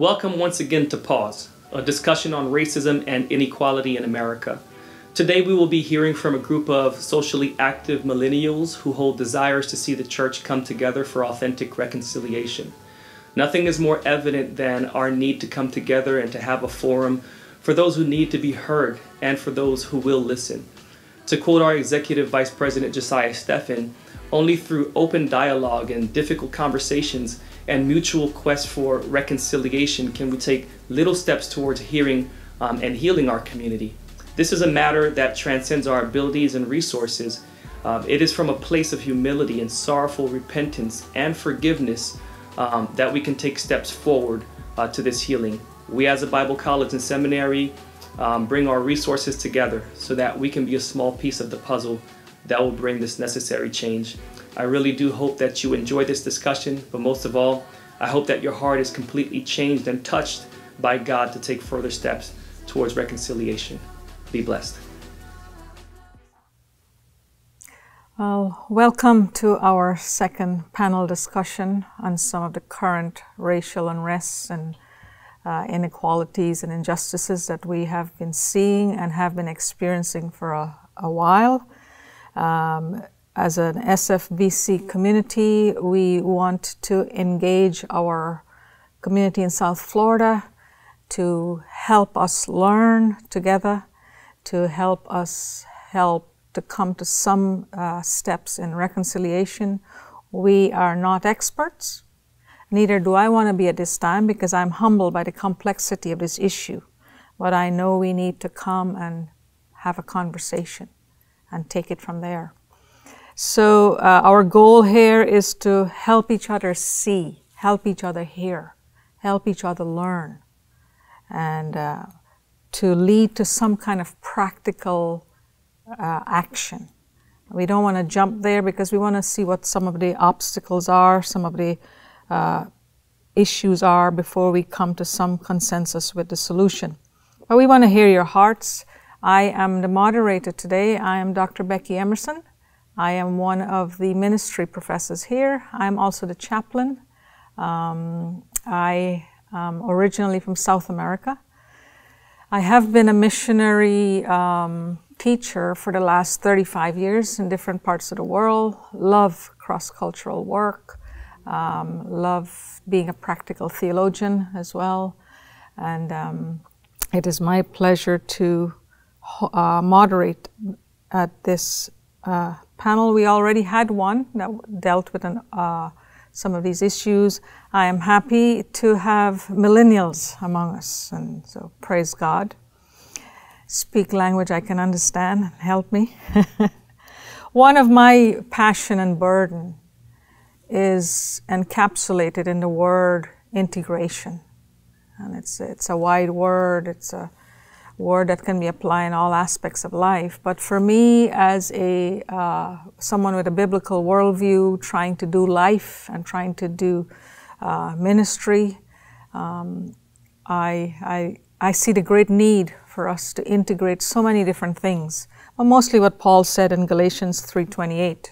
Welcome once again to Pause, a discussion on racism and inequality in America. Today we will be hearing from a group of socially active millennials who hold desires to see the church come together for authentic reconciliation. Nothing is more evident than our need to come together and to have a forum for those who need to be heard and for those who will listen. To quote our Executive Vice President Josiah Stephan, only through open dialogue and difficult conversations and mutual quest for reconciliation can we take little steps towards hearing and healing our community. This is a matter that transcends our abilities and resources. It is from a place of humility and sorrowful repentance and forgiveness that we can take steps forward to this healing. We as a Bible college and seminary bring our resources together so that we can be a small piece of the puzzle that will bring this necessary change. I really do hope that you enjoy this discussion, but most of all, I hope that your heart is completely changed and touched by God to take further steps towards reconciliation. Be blessed. Well, welcome to our second panel discussion on some of the current racial unrests and inequalities and injustices that we have been seeing and have been experiencing for a while. As an SFBC community, we want to engage our community in South Florida to help us learn together, to help us to come to some steps in reconciliation. We are not experts. Neither do I want to be at this time, because I'm humbled by the complexity of this issue. But I know we need to come and have a conversation and take it from there. So our goal here is to help each other see, help each other hear, help each other learn, and to lead to some kind of practical action. We don't want to jump there because we want to see what some of the obstacles are, some of the issues are before we come to some consensus with the solution. But we want to hear your hearts. I am the moderator today. I am Dr. Becky Emerson. I am one of the ministry professors here. I'm also the chaplain. I am originally from South America. I have been a missionary teacher for the last 35 years in different parts of the world. Love cross-cultural work. Love being a practical theologian as well. And it is my pleasure to moderate at this panel. We already had one that dealt with some of these issues. I am happy to have millennials among us, and so praise God. Speak language I can understand, help me. One of my passion and burden is encapsulated in the word integration. And it's a wide word, it's a word that can be applied in all aspects of life. But for me, as a someone with a biblical worldview, trying to do life and trying to do ministry, I see the great need for us to integrate so many different things. Well, mostly what Paul said in Galatians 3:28,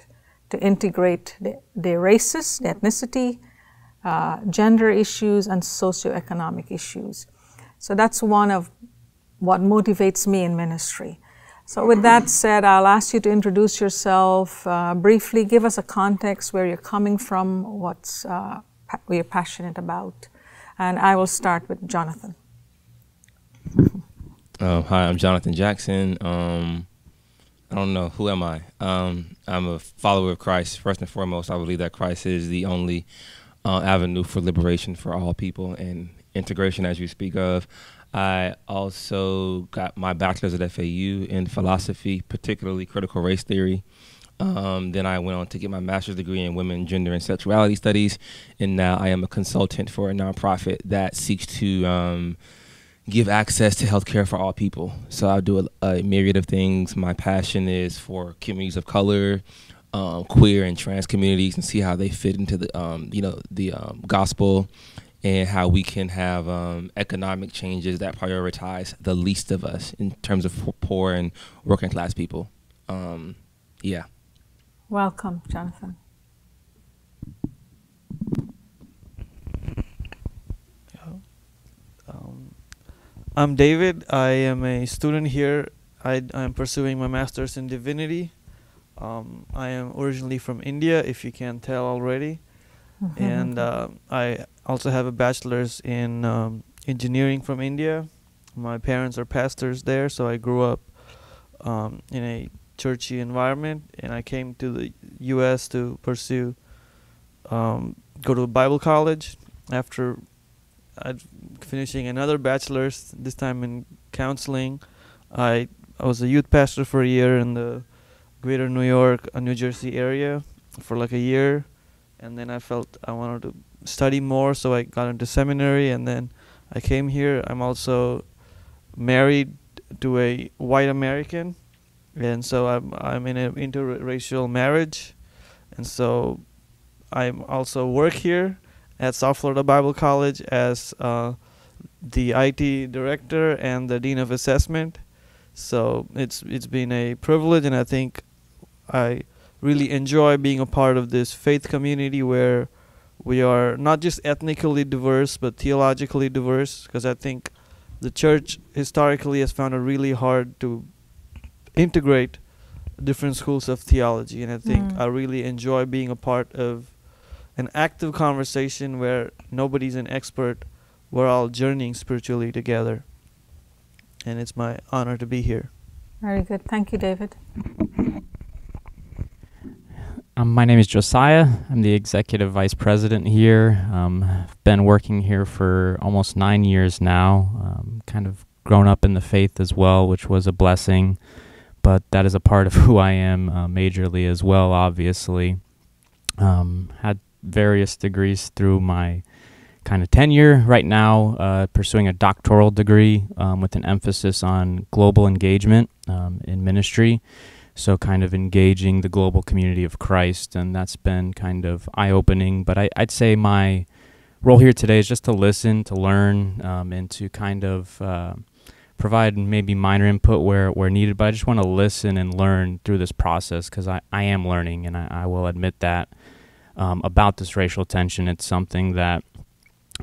to integrate the races, the ethnicity, gender issues, and socioeconomic issues. So that's one of what motivates me in ministry. So with that said, I'll ask you to introduce yourself briefly, give us a context where you're coming from, what you're passionate about. And I will start with Jonathan. Hi, I'm Jonathan Jackson. I don't know, who am I? I'm a follower of Christ. First and foremost, I believe that Christ is the only avenue for liberation for all people and integration, as you speak of. I also got my bachelor's at FAU in philosophy, particularly critical race theory. Then I went on to get my master's degree in women, gender, and sexuality studies. And now I am a consultant for a nonprofit that seeks to give access to healthcare for all people. So I do a myriad of things. My passion is for communities of color, queer and trans communities, and see how they fit into the gospel, and how we can have economic changes that prioritize the least of us in terms of poor and working class people. Yeah. Welcome, Jonathan. I'm David. I am a student here. I'm pursuing my master's in divinity. I am originally from India, if you can't tell already. And I also have a bachelor's in engineering from India. My parents are pastors there, so I grew up in a churchy environment, and I came to the U.S. to pursue, go to Bible college after finishing another bachelor's, this time in counseling. I was a youth pastor for a year in the greater New York, New Jersey area for like a year, and then I felt I wanted to study more, so I got into seminary, and then I came here. I'm also married to a white American, and so I'm in an interracial marriage, and so I also work here at South Florida Bible College as the IT director and the dean of assessment. So it's been a privilege, and I think I really enjoy being a part of this faith community where we are not just ethnically diverse but theologically diverse, because I think the church historically has found it really hard to integrate different schools of theology, and I think I really enjoy being a part of an active conversation where nobody's an expert. We're all journeying spiritually together, and it's my honor to be here. Very good. Thank you, David. My name is Josiah. I'm the executive vice president here. I've been working here for almost 9 years now. Kind of grown up in the faith as well, which was a blessing, but that is a part of who I am majorly as well, obviously. Had various degrees through my kind of tenure. Right now, pursuing a doctoral degree with an emphasis on global engagement in ministry. So kind of engaging the global community of Christ, and that's been kind of eye-opening. But I'd say my role here today is just to listen, to learn, and to kind of provide maybe minor input where needed. But I just want to listen and learn through this process, because I am learning, and I will admit that about this racial tension. It's something that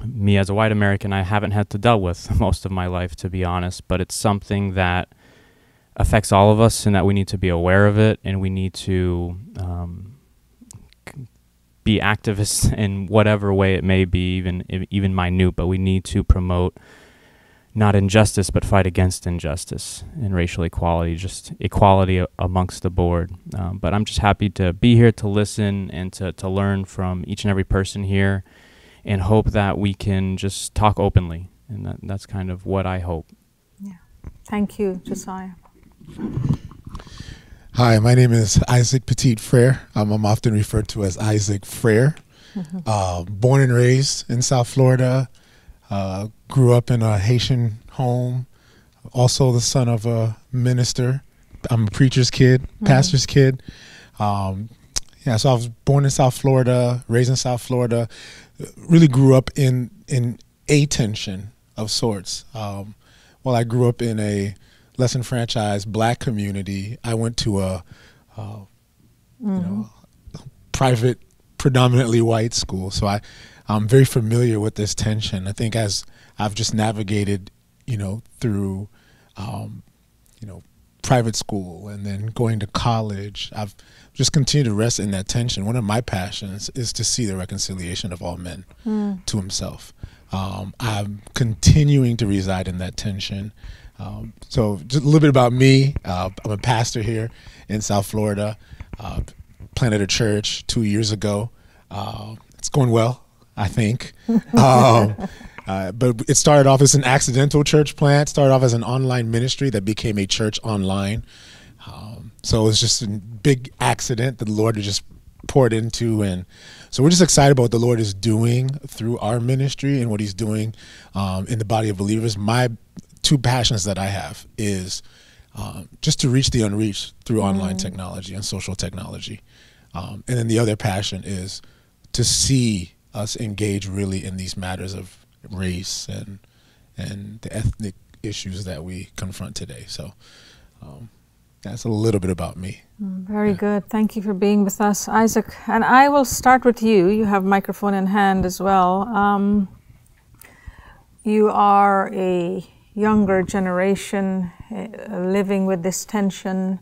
me as a white American, I haven't had to deal with most of my life, to be honest, but it's something that affects all of us, and that we need to be aware of it, and we need to be activists in whatever way it may be, even minute, but we need to promote not injustice, but fight against injustice and racial equality, just equality amongst the board. But I'm just happy to be here to listen and to learn from each and every person here, and hope that we can just talk openly, and that's kind of what I hope. Yeah. Thank you, Josiah. Hi, my name is Isaac Petit Frere. I'm often referred to as Isaac Frere. Born and raised in South Florida. Grew up in a Haitian home. Also the son of a minister. I'm a preacher's kid, pastor's kid. Yeah, so I was born in South Florida, raised in South Florida. Really grew up in a tension of sorts. While I grew up in a less enfranchised black community, I went to a private, predominantly white school. So I'm very familiar with this tension. I think as I've just navigated, through, private school and then going to college, I've just continued to rest in that tension. One of my passions is to see the reconciliation of all men to himself. I'm continuing to reside in that tension. So just a little bit about me. I'm a pastor here in South Florida. Planted a church 2 years ago. It's going well, I think. But it started off as an accidental church plant, started off as an online ministry that became a church online. So it was just a big accident that the Lord just poured into. And so we're just excited about what the Lord is doing through our ministry and what he's doing in the body of believers. My two passions that I have is just to reach the unreached through online technology and social technology. And then the other passion is to see us engage really in these matters of race and the ethnic issues that we confront today. So that's a little bit about me. Very good. Thank you for being with us, Isaac. And I will start with you. You have a microphone in hand as well. You are a younger generation living with this tension.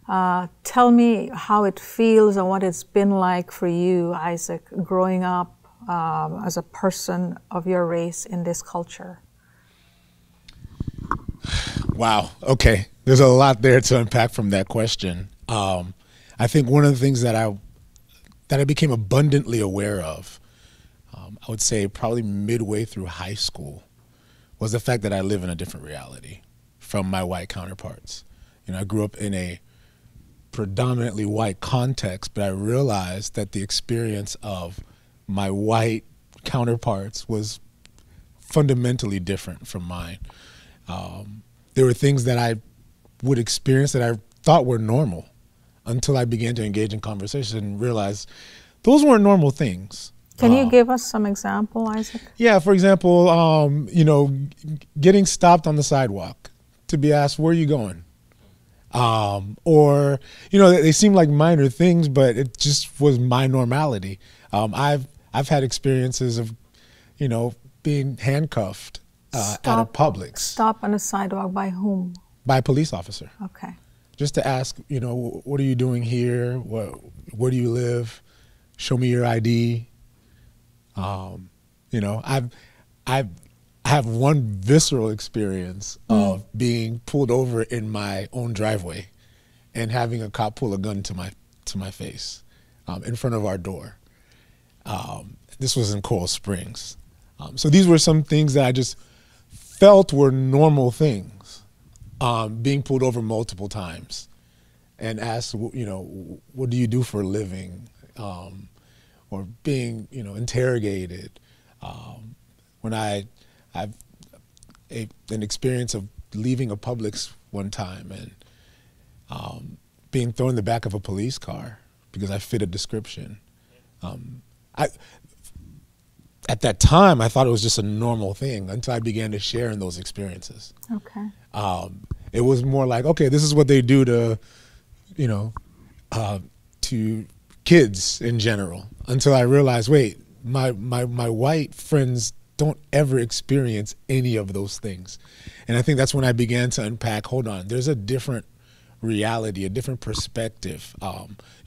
Tell me how it feels and what it's been like for you, Isaac, growing up as a person of your race in this culture. Wow. Okay. There's a lot there to unpack from that question. I think one of the things that I became abundantly aware of, I would say probably midway through high school, was the fact that I live in a different reality from my white counterparts. You know, I grew up in a predominantly white context, but I realized that the experience of my white counterparts was fundamentally different from mine. There were things that I would experience that I thought were normal until I began to engage in conversation and realize those weren't normal things. Can you give us some example, Isaac? Yeah, for example, you know, getting stopped on the sidewalk to be asked, where are you going? Or, you know, they seem like minor things, but it just was my normality. I've had experiences of, you know, being handcuffed at a Publix. Stop on the sidewalk by whom? By a police officer. Okay. Just to ask, you know, what are you doing here? Where do you live? Show me your ID. You know, I have one visceral experience of being pulled over in my own driveway and having a cop pull a gun to my face in front of our door. This was in Coral Springs. So these were some things that I just felt were normal things, being pulled over multiple times and asked, you know, what do you do for a living? Or being, you know, interrogated. When I've an experience of leaving a Publix one time and being thrown in the back of a police car because I fit a description. At that time, I thought it was just a normal thing until I began to share in those experiences. Okay. It was more like, okay, this is what they do to, you know, to kids in general, until I realized, wait, my white friends don't ever experience any of those things. And I think that's when I began to unpack, hold on, there's a different reality, a different perspective.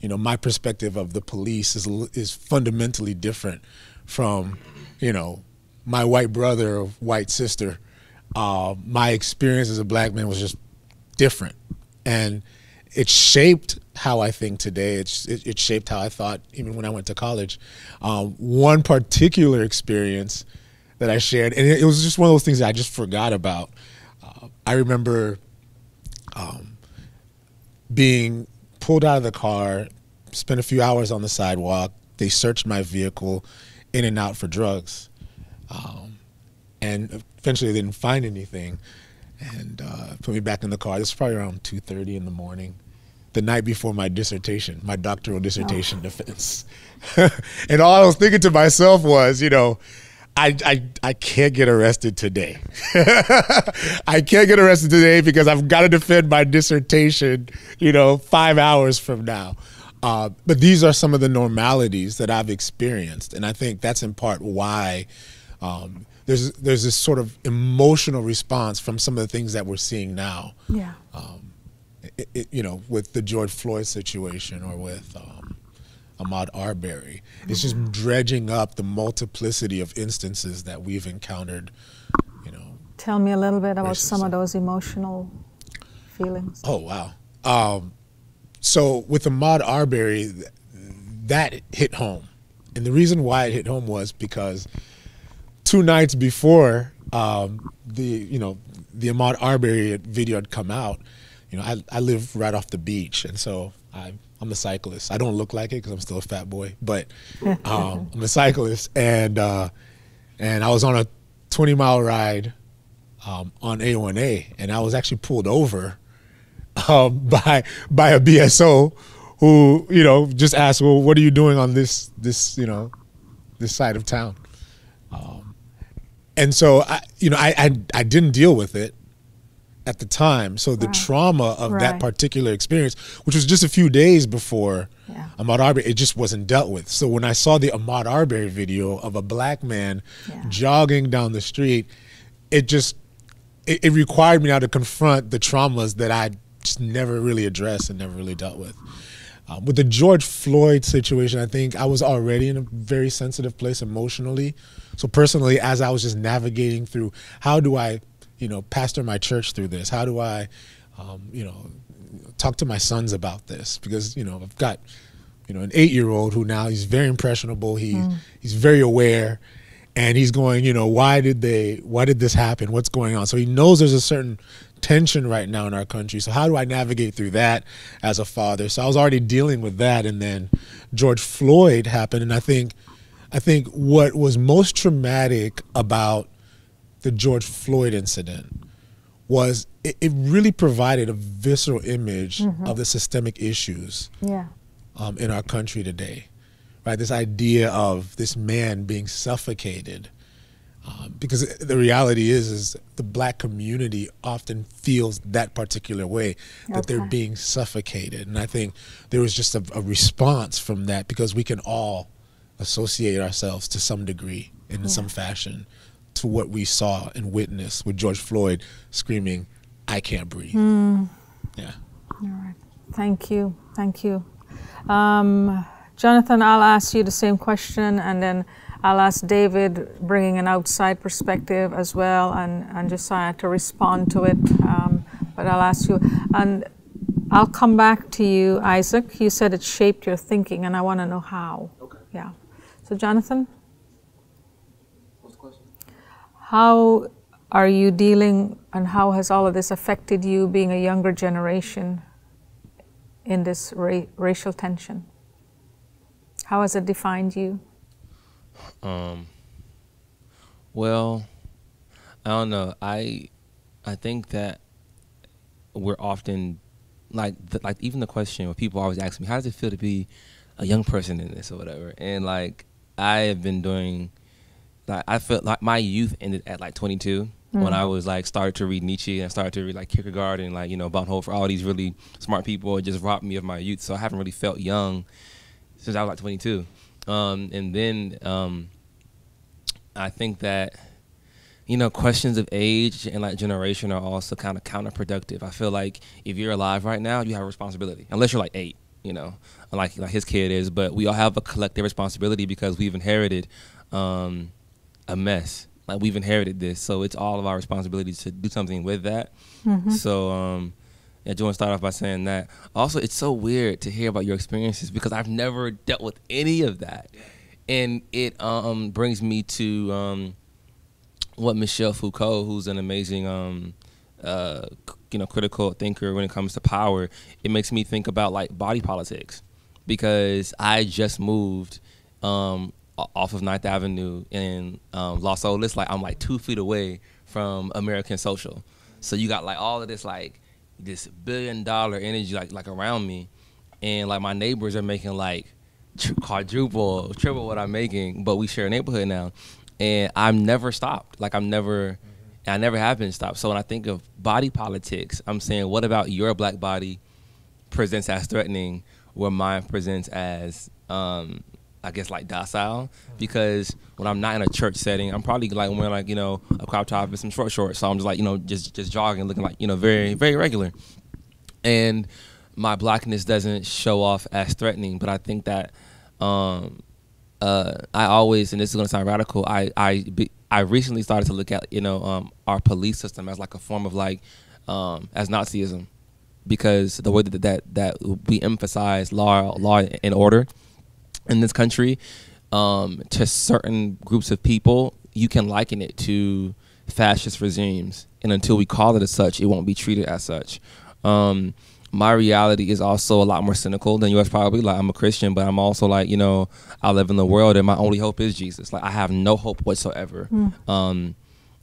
You know, my perspective of the police is fundamentally different from, you know, my white brother or white sister. My experience as a black man was just different. And it shaped how I think today. It shaped how I thought even when I went to college. One particular experience that I shared, and it was just one of those things that I just forgot about. I remember being pulled out of the car, spent a few hours on the sidewalk. They searched my vehicle in and out for drugs. And eventually they didn't find anything and put me back in the car. This was probably around 2:30 in the morning, the night before my dissertation, my doctoral dissertation defense. And all I was thinking to myself was, you know, I can't get arrested today. I can't get arrested today because I've got to defend my dissertation, you know, 5 hours from now. But these are some of the normalities that I've experienced. And I think that's in part why there's this sort of emotional response from some of the things that we're seeing now. Yeah. You know, with the George Floyd situation or with Ahmaud Arbery. It's just dredging up the multiplicity of instances that we've encountered, you know. Tell me a little bit about some of those emotional feelings. Oh, wow. So with Ahmaud Arbery, that hit home. And the reason why it hit home was because 2 nights before the Ahmaud Arbery video had come out, you know, I live right off the beach, and so I'm a cyclist. I don't look like it because I'm still a fat boy, but I'm a cyclist, and I was on a 20-mile ride on A1A, and I was actually pulled over by a BSO who, you know, just asked, well, what are you doing on this side of town? And so I didn't deal with it at the time. So the trauma of that particular experience, which was just a few days before Ahmaud Arbery, it just wasn't dealt with. So when I saw the Ahmaud Arbery video of a black man jogging down the street, it just it required me now to confront the traumas that I just never really addressed and never really dealt with. With the George Floyd situation, I think I was already in a very sensitive place emotionally. So personally, as I was just navigating through, how do I, pastor my church through this? How do I, talk to my sons about this? Because, I've got, an 8-year-old who now he's very impressionable. He's very aware, and he's going, why did this happen? What's going on? So he knows there's a certain tension right now in our country. So how do I navigate through that as a father? So I was already dealing with that, and then George Floyd happened, and I think what was most traumatic about the George Floyd incident was it really provided a visceral image of the systemic issues in our country today, right? This idea of this man being suffocated. Because the reality is the black community often feels that particular way, that they're being suffocated. And I think there was just a response from that, because we can all associate ourselves to some degree and in some fashion to what we saw and witnessed with George Floyd screaming, "I can't breathe." Yeah. All right. Thank you. Thank you. Jonathan, I'll ask you the same question, and then I'll ask David, bringing an outside perspective as well, and Josiah to respond to it. But I'll ask you, and I'll come back to you, Isaac. You said it shaped your thinking, and I want to know how. Okay. Yeah. So, Jonathan? What's the question? How are you dealing, and how has all of this affected you being a younger generation in this racial tension? How has it defined you? Well, I don't know. I think that we're often like even the question where people always ask me, how does it feel to be a young person in this or whatever? And like, I have been doing, like, I felt like my youth ended at like 22 when I was like started to read Nietzsche and started to read like Kierkegaard and like, Bonhoeffer, all these really smart people. It just robbed me of my youth. So I haven't really felt young since I was like 22. And then I think that, questions of age and like generation are also kind of counterproductive. I feel like if you're alive right now, you have a responsibility, unless you're like 8, like his kid is. But we all have a collective responsibility because we've inherited a mess. Like, we've inherited this, so it's all of our responsibility to do something with that. So I just want to start off by saying that. Also, it's so weird to hear about your experiences because I've never dealt with any of that. And it brings me to what Michel Foucault, who's an amazing critical thinker when it comes to power, it makes me think about like body politics, because I just moved off of 9th Avenue in Los Olas. Like, I'm like 2 feet away from American Social. So you got like all of this like this $1 billion energy like around me, and like my neighbors are making like quadruple, triple what I'm making, but we share a neighborhood now, and I've never stopped. Like, I never have been stopped. So when I think of body politics, I'm saying, what about your black body presents as threatening, where mine presents as I guess like docile? Because when I'm not in a church setting, I'm probably like wearing like, a crop top and some short shorts. So I'm just like, just jogging, looking like, very, very regular. And my blackness doesn't show off as threatening. But I think that I always, and this is going to sound radical, I recently started to look at, our police system as like a form of like, as Nazism, because the way that we emphasize law and order in this country, to certain groups of people, you can liken it to fascist regimes, and until we call it as such, it won't be treated as such. My reality is also a lot more cynical than yours probably. Like, I'm a Christian, but I'm also like, I live in the world, and my only hope is Jesus. Like, I have no hope whatsoever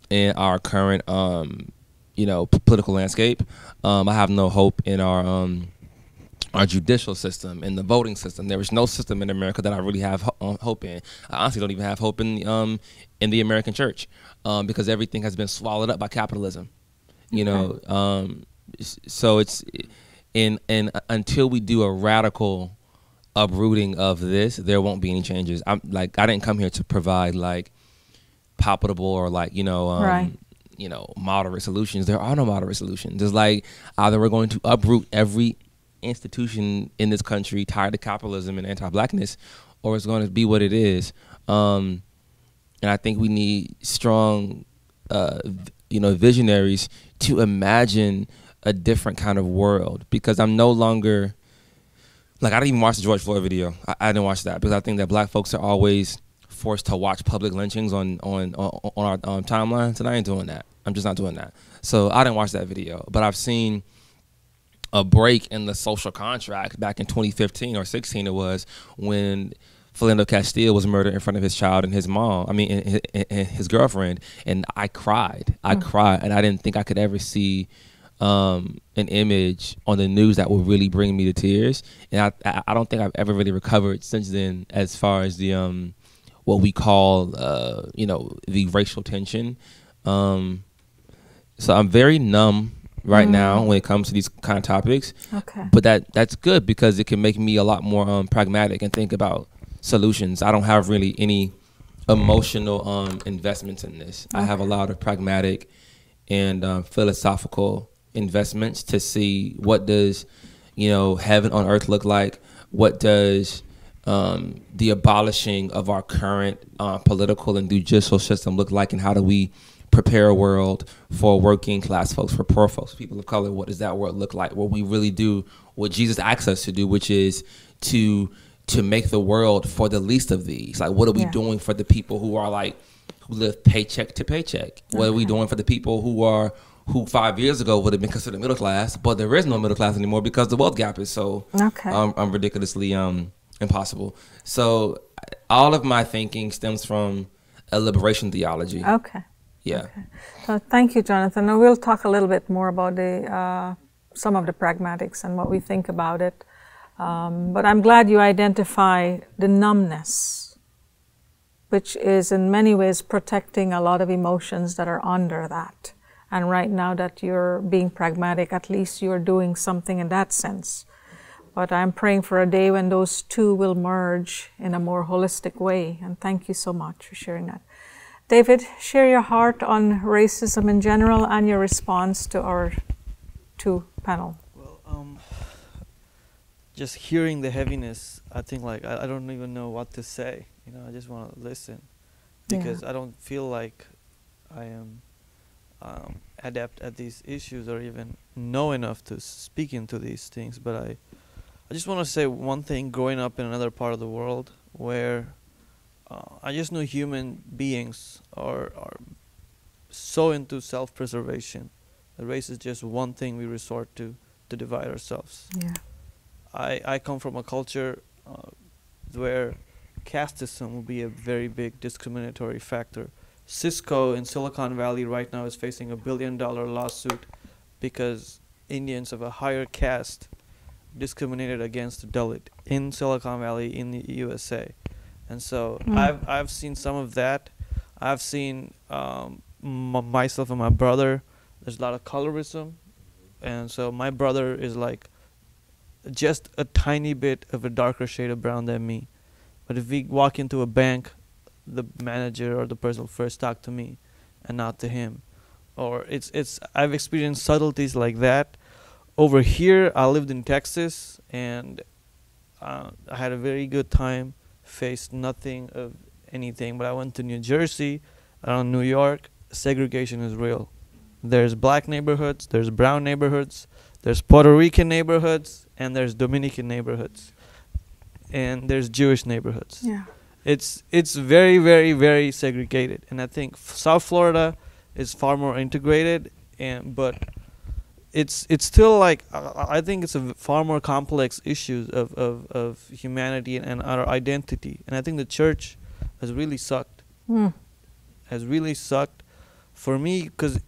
in our current political landscape. I have no hope in our judicial system and the voting system. There is no system in America that I really have hope in. I honestly don't even have hope in the American church, because everything has been swallowed up by capitalism. So it's until we do a radical uprooting of this, there won't be any changes. I didn't come here to provide like palpable or like moderate solutions. There are no moderate solutions. It's like either we're going to uproot every institution in this country tied to capitalism and anti-blackness, or it's going to be what it is. And I think we need strong, visionaries to imagine a different kind of world, because I'm no longer, I didn't even watch the George Floyd video. I didn't watch that because I think that black folks are always forced to watch public lynchings on our timelines, and I ain't doing that. I'm just not doing that. So I didn't watch that video, but I've seen a break in the social contract back in 2015 or 16 it was, when Philando Castile was murdered in front of his child and his mom, and his girlfriend, and I cried. I cried, and I didn't think I could ever see an image on the news that would really bring me to tears. And I don't think I've ever really recovered since then, as far as the what we call the racial tension. So I'm very numb right now when it comes to these kind of topics. Okay. But that's good, because it can make me a lot more pragmatic and think about solutions. I don't have really any emotional investments in this. Okay. I have a lot of pragmatic and philosophical investments to see what does heaven on earth look like. What does the abolishing of our current political and judicial system look like, and how do we prepare a world for working class folks, for poor folks, people of color? What does that world look like, where we really do what Jesus asks us to do, which is to make the world for the least of these? Like, what are we doing for the people who live paycheck to paycheck? What are we doing for the people who 5 years ago would have been considered middle class, but there is no middle class anymore because the wealth gap is so ridiculously impossible. So all of my thinking stems from a liberation theology. Okay. Yeah. Okay. So thank you, Jonathan. Now we'll talk a little bit more about some of the pragmatics and what we think about it. But I'm glad you identify the numbness, which is in many ways protecting a lot of emotions that are under that. And right now that you're being pragmatic, at least you're doing something in that sense. But I'm praying for a day when those two will merge in a more holistic way. And thank you so much for sharing that. David, share your heart on racism in general and your response to our two panel. Well, just hearing the heaviness, I think I don't even know what to say. I just want to listen, because I don't feel like I am adept at these issues or even know enough to speak into these things. But I just want to say one thing. Growing up in another part of the world where I just know human beings are so into self-preservation. The race is just one thing we resort to divide ourselves. Yeah. I come from a culture where casteism will be a very big discriminatory factor. Cisco in Silicon Valley right now is facing $1 billion lawsuit because Indians of a higher caste discriminated against the Dalit in Silicon Valley in the USA. And so I've seen some of that. I've seen myself and my brother, there's a lot of colorism. And so my brother is like just a tiny bit of a darker shade of brown than me. But if we walk into a bank, the manager or the person will first talk to me and not to him. Or I've experienced subtleties like that. Over here, I lived in Texas, and I had a very good time, faced nothing of anything. But I went to New Jersey, around New York, segregation is real. There's black neighborhoods, there's brown neighborhoods, there's Puerto Rican neighborhoods, and there's Dominican neighborhoods, and there's Jewish neighborhoods. Yeah. It's very, very, very segregated. And I think South Florida is far more integrated, but it's still like, I think it's a far more complex issue of humanity and our identity. And I think the church has really sucked. Has really sucked for me, because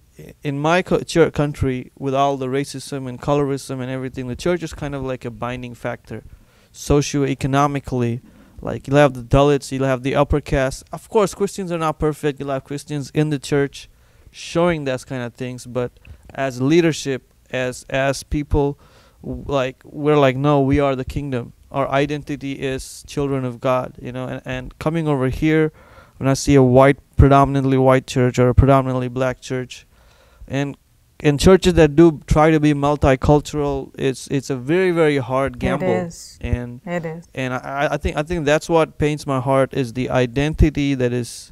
in my country, with all the racism and colorism and everything, the church is kind of like a binding factor. Socioeconomically, like you'll have the Dalits, you'll have the upper caste. Of course, Christians are not perfect. You'll have Christians in the church showing that kind of things. But as leadership, as people, we're like, no, we are the kingdom. Our identity is children of God, and coming over here, when I see a predominantly white church or a predominantly black church, and churches that do try to be multicultural, it's a very, very hard gamble. It is. And It is. and I think that's what pains my heart, is the identity that is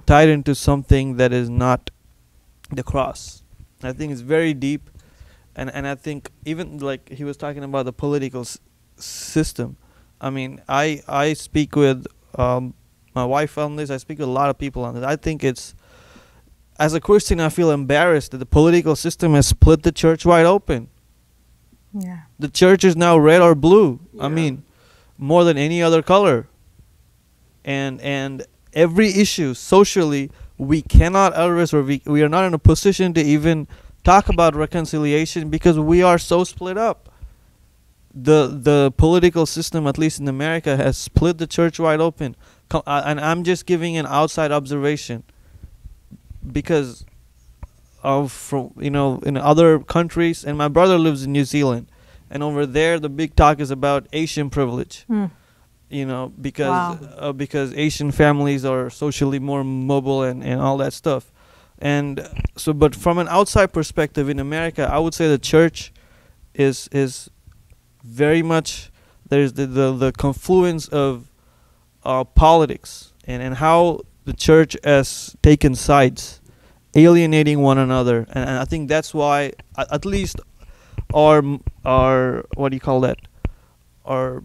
tied into something that is not the cross. I think it's very deep, and I think even like he was talking about the political system. I mean, I speak with my wife on this. I speak with a lot of people on this. I think it's, as a Christian, I feel embarrassed that the political system has split the church wide open. Yeah. The church is now red or blue. I mean, more than any other color. And every issue socially, we cannot address, or we are not in a position to even talk about reconciliation because we are so split up. The political system, at least in America, has split the church wide open. And I'm just giving an outside observation, because from in other countries, and my brother lives in New Zealand, and over there the big talk is about Asian privilege. Because Asian families are socially more mobile and all that stuff. And so, but from an outside perspective in America, I would say the church is very much, there's the confluence of politics and how the church has taken sides, alienating one another. And I think that's why at least our what do you call that, our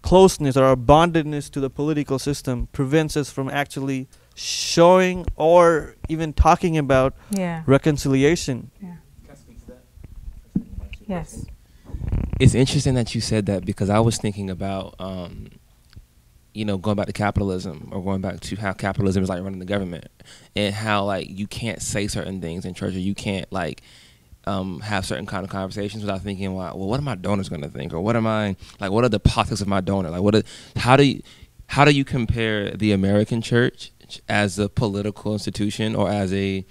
closeness or our bondedness to the political system prevents us from actually showing or even talking about reconciliation. Yeah. Yes. It's interesting that you said that, because I was thinking about going back to capitalism, or going back to how capitalism is like running the government, and how like you can't say certain things in church, or you can't like have certain kind of conversations without thinking, well, what are my donors going to think, or what are the politics of my donor? Like, how do you compare the American church as a political institution, or as a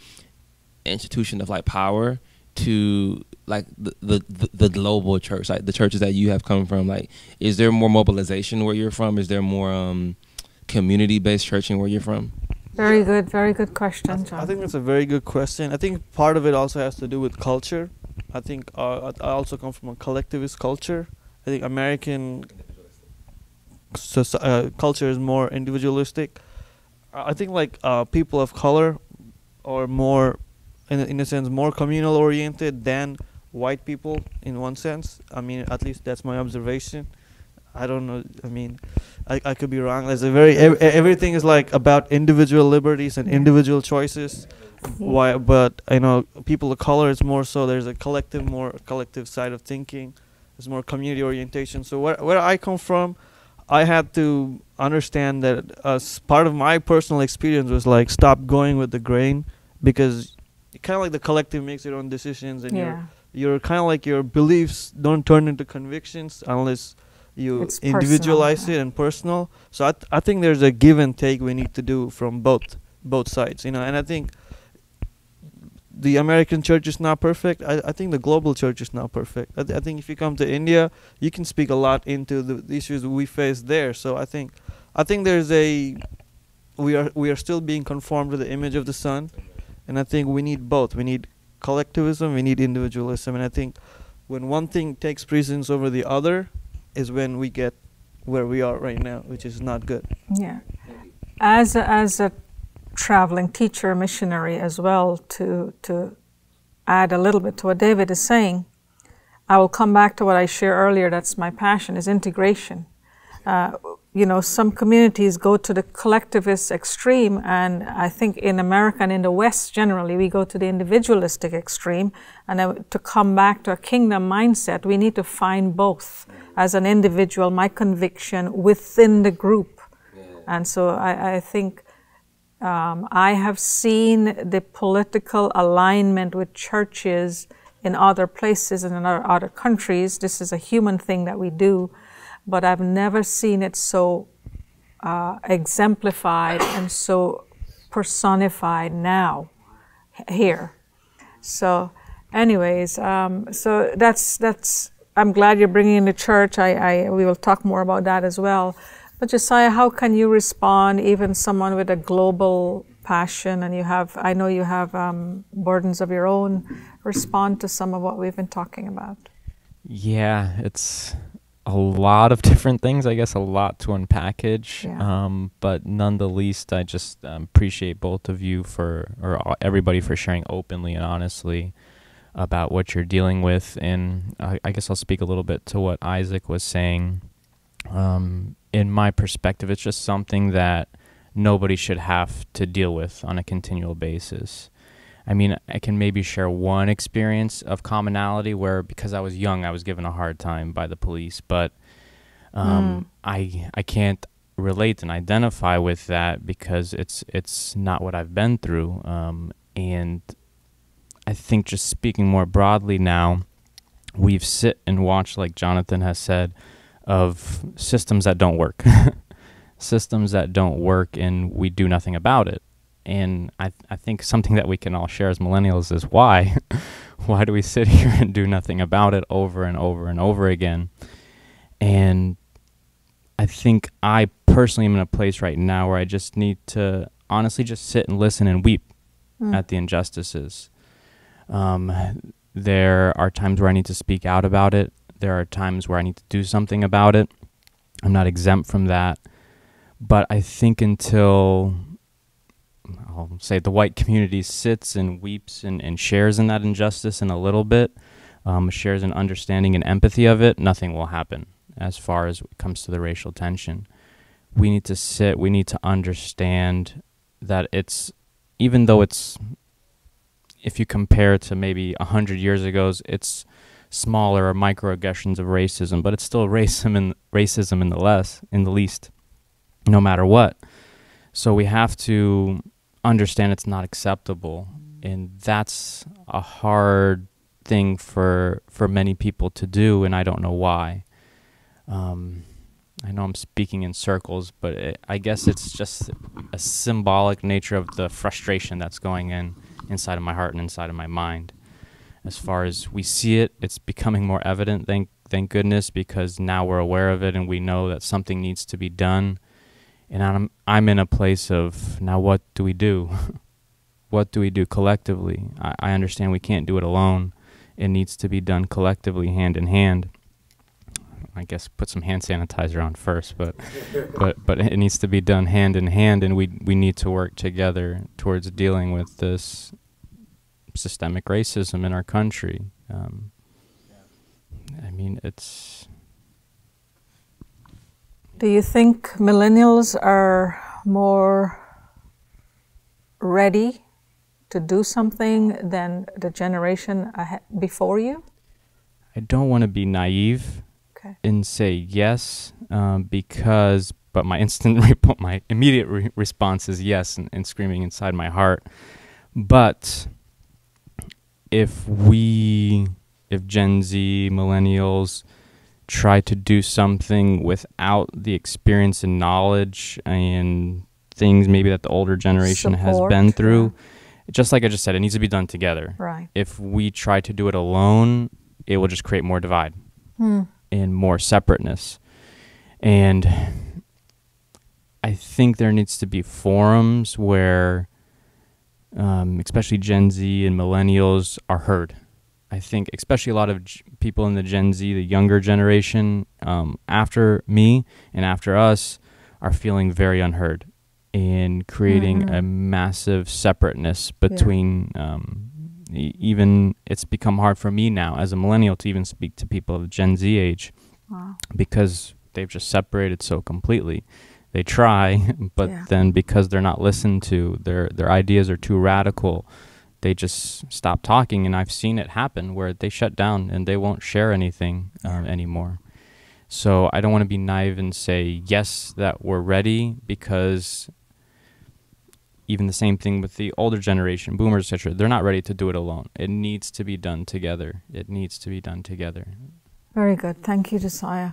institution of like power, to like the global church, like the churches that you have come from? Like, is there more mobilization where you're from? Is there more community-based churching where you're from? Very good question, John. I think that's a very good question. I think part of it also has to do with culture. I think I also come from a collectivist culture. I think American culture is more individualistic. I think like people of color are more, in a sense, more communal oriented than white people in one sense. I mean, at least that's my observation. I don't know. I mean, I could be wrong. There's everything is like about individual liberties and individual choices. But people of color is more so. There's a collective side of thinking. There's more community orientation. So where I come from, I had to understand that as part of my personal experience was like stop going with the grain, because kind of like the collective makes your own decisions, and you're kind of like your beliefs don't turn into convictions unless you individualize it and personal. So I think there's a give and take we need to do from both sides, and I think the American church is not perfect. I think the global church is not perfect. I think if you come to India, you can speak a lot into the issues we face there. So I think there's we are still being conformed to the image of the Son, and I think we need both. We need collectivism, we need individualism, and I think when one thing takes precedence over the other is when we get where we are right now, which is not good. Yeah. As a traveling teacher, missionary as well, to add a little bit to what David is saying, I will come back to what I shared earlier. That's my passion, is integration. Some communities go to the collectivist extreme, and I think in America and in the West generally, we go to the individualistic extreme. And to come back to a kingdom mindset, we need to find both. As an individual, my conviction within the group. And so I think I have seen the political alignment with churches in other places and in other countries. This is a human thing that we do, but I've never seen it so exemplified and so personified now here. So anyways, so that's I'm glad you're bringing in the church. We will talk more about that as well. But Josiah, how can you respond, even someone with a global compassion, and I know you have burdens of your own. Respond to some of what we've been talking about. Yeah, it's a lot of different things, I guess, a lot to unpackage. Yeah. But none the least, I just appreciate both of you or everybody for sharing openly and honestly about what you're dealing with. And I guess I'll speak a little bit to what Isaac was saying. In my perspective, it's just something that nobody should have to deal with on a continual basis. I mean, I can maybe share one experience of commonality where, because I was young, I was given a hard time by the police, but I can't relate and identify with that because it's not what I've been through. And I think, just speaking more broadly now, we've sit and watched, like Jonathan has said, of systems that don't work. Systems that don't work, and we do nothing about it. And I think something that we can all share as millennials is why. Why do we sit here and do nothing about it over and over and over again? And I think I personally am in a place right now where I just need to honestly just sit and listen and weep at the injustices. There are times where I need to speak out about it. There are times where I need to do something about it. I'm not exempt from that. But I think until, I'll say, the white community sits and weeps and shares in that injustice in a little bit, shares an understanding and empathy of it, nothing will happen as far as it comes to the racial tension. We need to sit, we need to understand that it's, even though it's, if you compare it to maybe 100 years ago, it's smaller or microaggressions of racism, but it's still racism in the least, no matter what. So we have to understand it's not acceptable, and that's a hard thing for many people to do, and I don't know why. I know I'm speaking in circles, but I guess it's just a symbolic nature of the frustration that's going inside of my heart and inside of my mind. As far as we see it, it's becoming more evident, thank goodness, because now we're aware of it and we know that something needs to be done. And I'm in a place of, now what do we do? What do we do collectively? I understand we can't do it alone. It needs to be done collectively, hand in hand. I guess put some hand sanitizer on first, but it needs to be done hand in hand, and we need to work together towards dealing with this systemic racism in our country. I mean, it's... Do you think millennials are more ready to do something than the generation before you? I don't want to be naive and say yes, but my immediate response is yes, and screaming inside my heart. But if Gen Z, millennials, try to do something without the experience and knowledge and things maybe that the older generation has been through, just like I just said, it needs to be done together. Right. If we try to do it alone, it will just create more divide and more separateness. And I think there needs to be forums where especially Gen Z and millennials are heard. I think especially a lot of people in the Gen Z, the younger generation, after me and after us, are feeling very unheard and creating a massive separateness between, even it's become hard for me now as a millennial to even speak to people of Gen Z age because they've just separated so completely. They try, but then because they're not listened to, their ideas are too radical, they just stop talking. And I've seen it happen where they shut down and they won't share anything anymore. So I don't want to be naive and say, yes, that we're ready, because even the same thing with the older generation, boomers, etc., they're not ready to do it alone. It needs to be done together. It needs to be done together. Very good. Thank you, Josiah.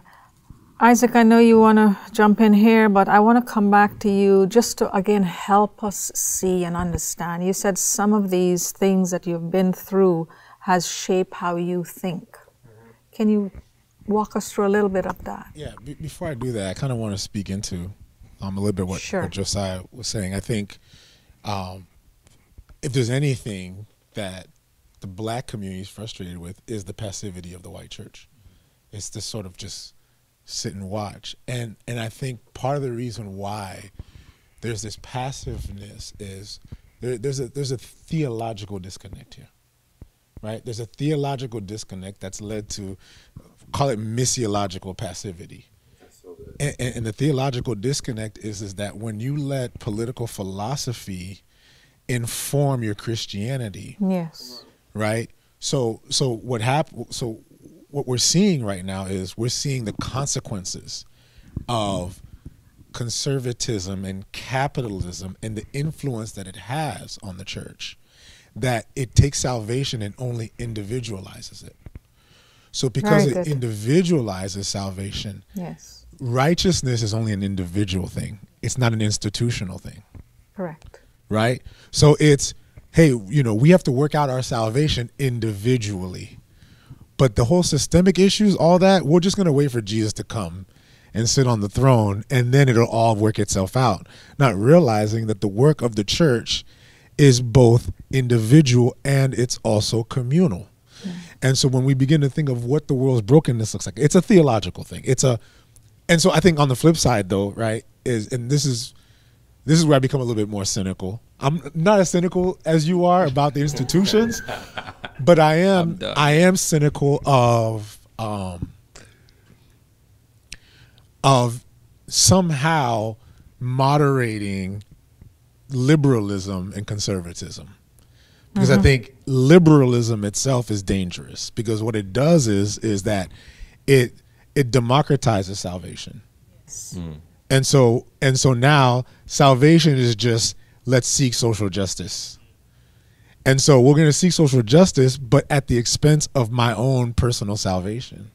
Isaac, I know you want to jump in here, but I want to come back to you just to, again, help us see and understand. You said some of these things that you've been through has shaped how you think. Can you walk us through a little bit of that? Yeah, before I do that, I kind of want to speak into a little bit what Josiah was saying. I think if there's anything that the black community is frustrated with, is the passivity of the white church. It's to sort of just sit and watch. And I think part of the reason why there's this passiveness is there's a theological disconnect here, right? There's a theological disconnect that's led to, call it missiological passivity. And the theological disconnect is that when you let political philosophy inform your Christianity, Yes. right? So what we're seeing right now is we're seeing the consequences of conservatism and capitalism and the influence that it has on the church, that it takes salvation and only individualizes it. So because it individualizes salvation, yes, righteousness is only an individual thing. It's not an institutional thing. correct. Right? So it's, hey, we have to work out our salvation individually. But the whole systemic issues, all that, we're just going to wait for Jesus to come and sit on the throne, and then it'll all work itself out. Not realizing that the work of the church is both individual and it's also communal. Yeah. And so when we begin to think of what the world's brokenness looks like, it's a theological thing. And so I think on the flip side, though, right, this is where I become a little bit more cynical. I'm not as cynical as you are about the institutions, but I am cynical of somehow moderating liberalism and conservatism. Because I think liberalism itself is dangerous, because what it does is that it democratizes salvation. Yes. And so now salvation is just, let's seek social justice. And so we're going to seek social justice, but at the expense of my own personal salvation.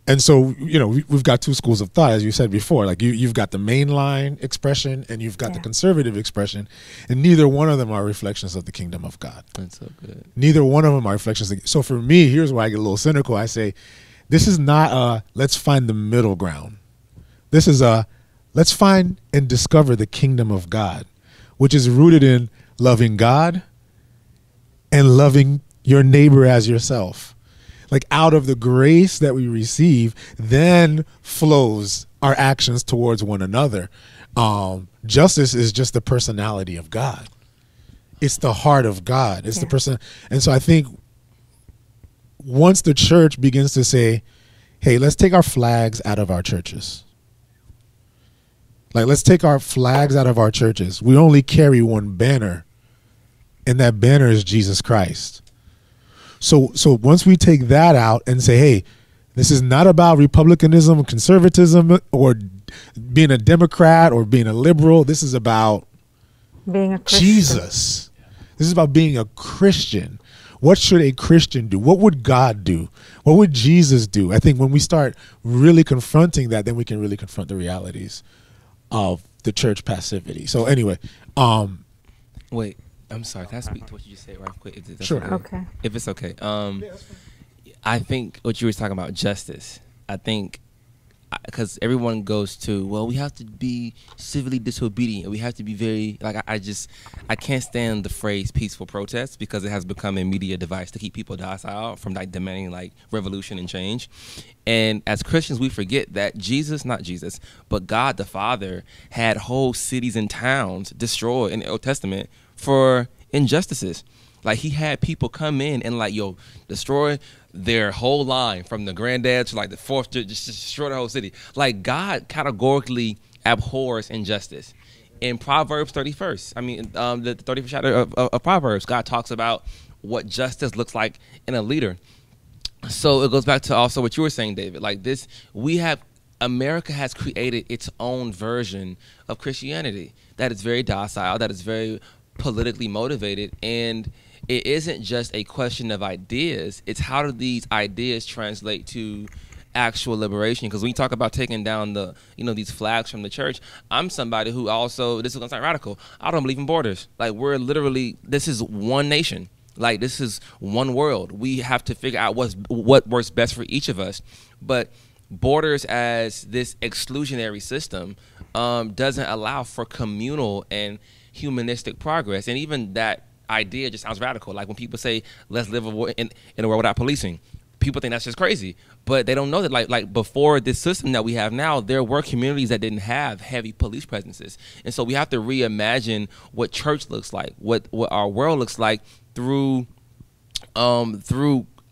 And so, we've got two schools of thought, as you said before. Like you've got the mainline expression and you've got the conservative expression, and neither one of them are reflections of the kingdom of God. That's so good. Neither one of them are reflections. So for me, here's where I get a little cynical. I say, this is not let's find the middle ground. This is let's find and discover the kingdom of God, which is rooted in loving God and loving your neighbor as yourself. Like out of the grace that we receive, then flows our actions towards one another. Justice is just the personality of God. It's the heart of God. It's the person. And so I think once the church begins to say, hey, let's take our flags out of our churches. Like, let's take our flags out of our churches. We only carry one banner, and that banner is Jesus Christ. So once we take that out and say, hey, this is not about republicanism or conservatism or being a Democrat or being a liberal. This is about being a Christian. Jesus. This is about being a Christian. What should a Christian do? What would God do? What would Jesus do? I think when we start really confronting that, then we can really confront the realities of the church passivity. So anyway, wait, I'm sorry. Can I speak to what you just said right quick? Sure. Okay. If it's okay. I think what you were talking about, justice. I think because everyone goes to, well, we have to be civilly disobedient. We have to be very, like, I can't stand the phrase peaceful protest, because it has become a media device to keep people docile from like demanding like revolution and change. And as Christians, we forget that not Jesus, but God the Father had whole cities and towns destroyed in the Old Testament for injustices. Like, he had people come in and like, destroy their whole line from the granddad to like the fourth, to just destroy the whole city. Like, God categorically abhors injustice. In Proverbs 31st, the 31st chapter of Proverbs, God talks about what justice looks like in a leader. So it goes back to also what you were saying, David. Like this, America has created its own version of Christianity that is very docile, that is very politically motivated, and it isn't just a question of ideas. It's how do these ideas translate to actual liberation? Because when you talk about taking down these flags from the church, I'm somebody who also, this is gonna sound radical, I don't believe in borders. Like, this is one nation. Like, this is one world. We have to figure out what works best for each of us. But borders as this exclusionary system doesn't allow for communal and humanistic progress. And even that idea just sounds radical. Like when people say, let's live in a world without policing, people think that's just crazy. But they don't know that like before this system that we have now, there were communities that didn't have heavy police presences. And so we have to reimagine what church looks like, what our world looks like through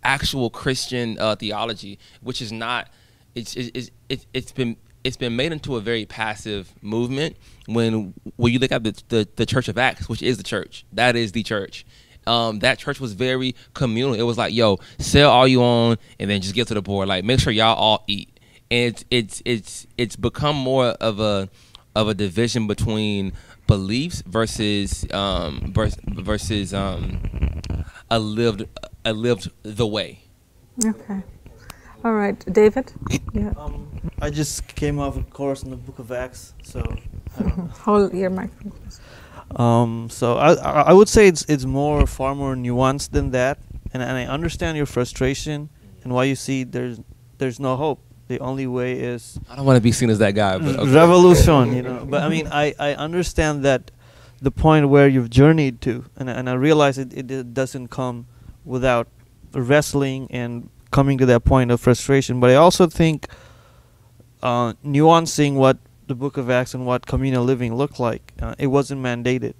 actual Christian theology, which is not, it's been made into a very passive movement. When you look at the Church of Acts, which is the church, that is the church. That church was very communal. It was like, yo, sell all you own and then just get to the poor. Like, make sure y'all all eat. And it's become more of a division between beliefs versus a lived the way. Okay. All right, David? Yeah. I just came off a course in the Book of Acts, so I don't know. Hold your microphone. So I would say it's far more nuanced than that, and I understand your frustration and why you see there's no hope. The only way is, I don't want to be seen as that guy, but okay. Revolution, you know. But I mean, I understand that the point where you've journeyed to, and I realize it doesn't come without wrestling and coming to that point of frustration. But I also think nuancing what the Book of Acts and what communal living looked like, it wasn't mandated.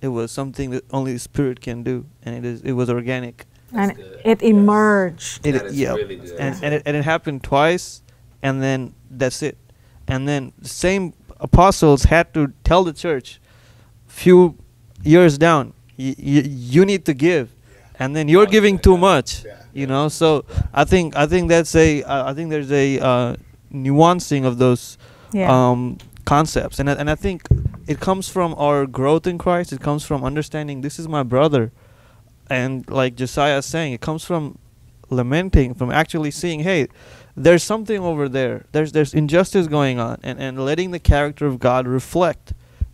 It was something that only the Spirit can do, and it was organic. And it emerged. Really good. And it happened twice, and then that's it. And then the same apostles had to tell the church, few years down, you need to give, and then you're giving too much. You know, so I think that's there's a nuancing of those concepts, and I think it comes from our growth in Christ. It comes from understanding this is my brother, and like Josiah is saying, it comes from lamenting, from actually seeing, hey, there's something over there. There's injustice going on, and letting the character of God reflect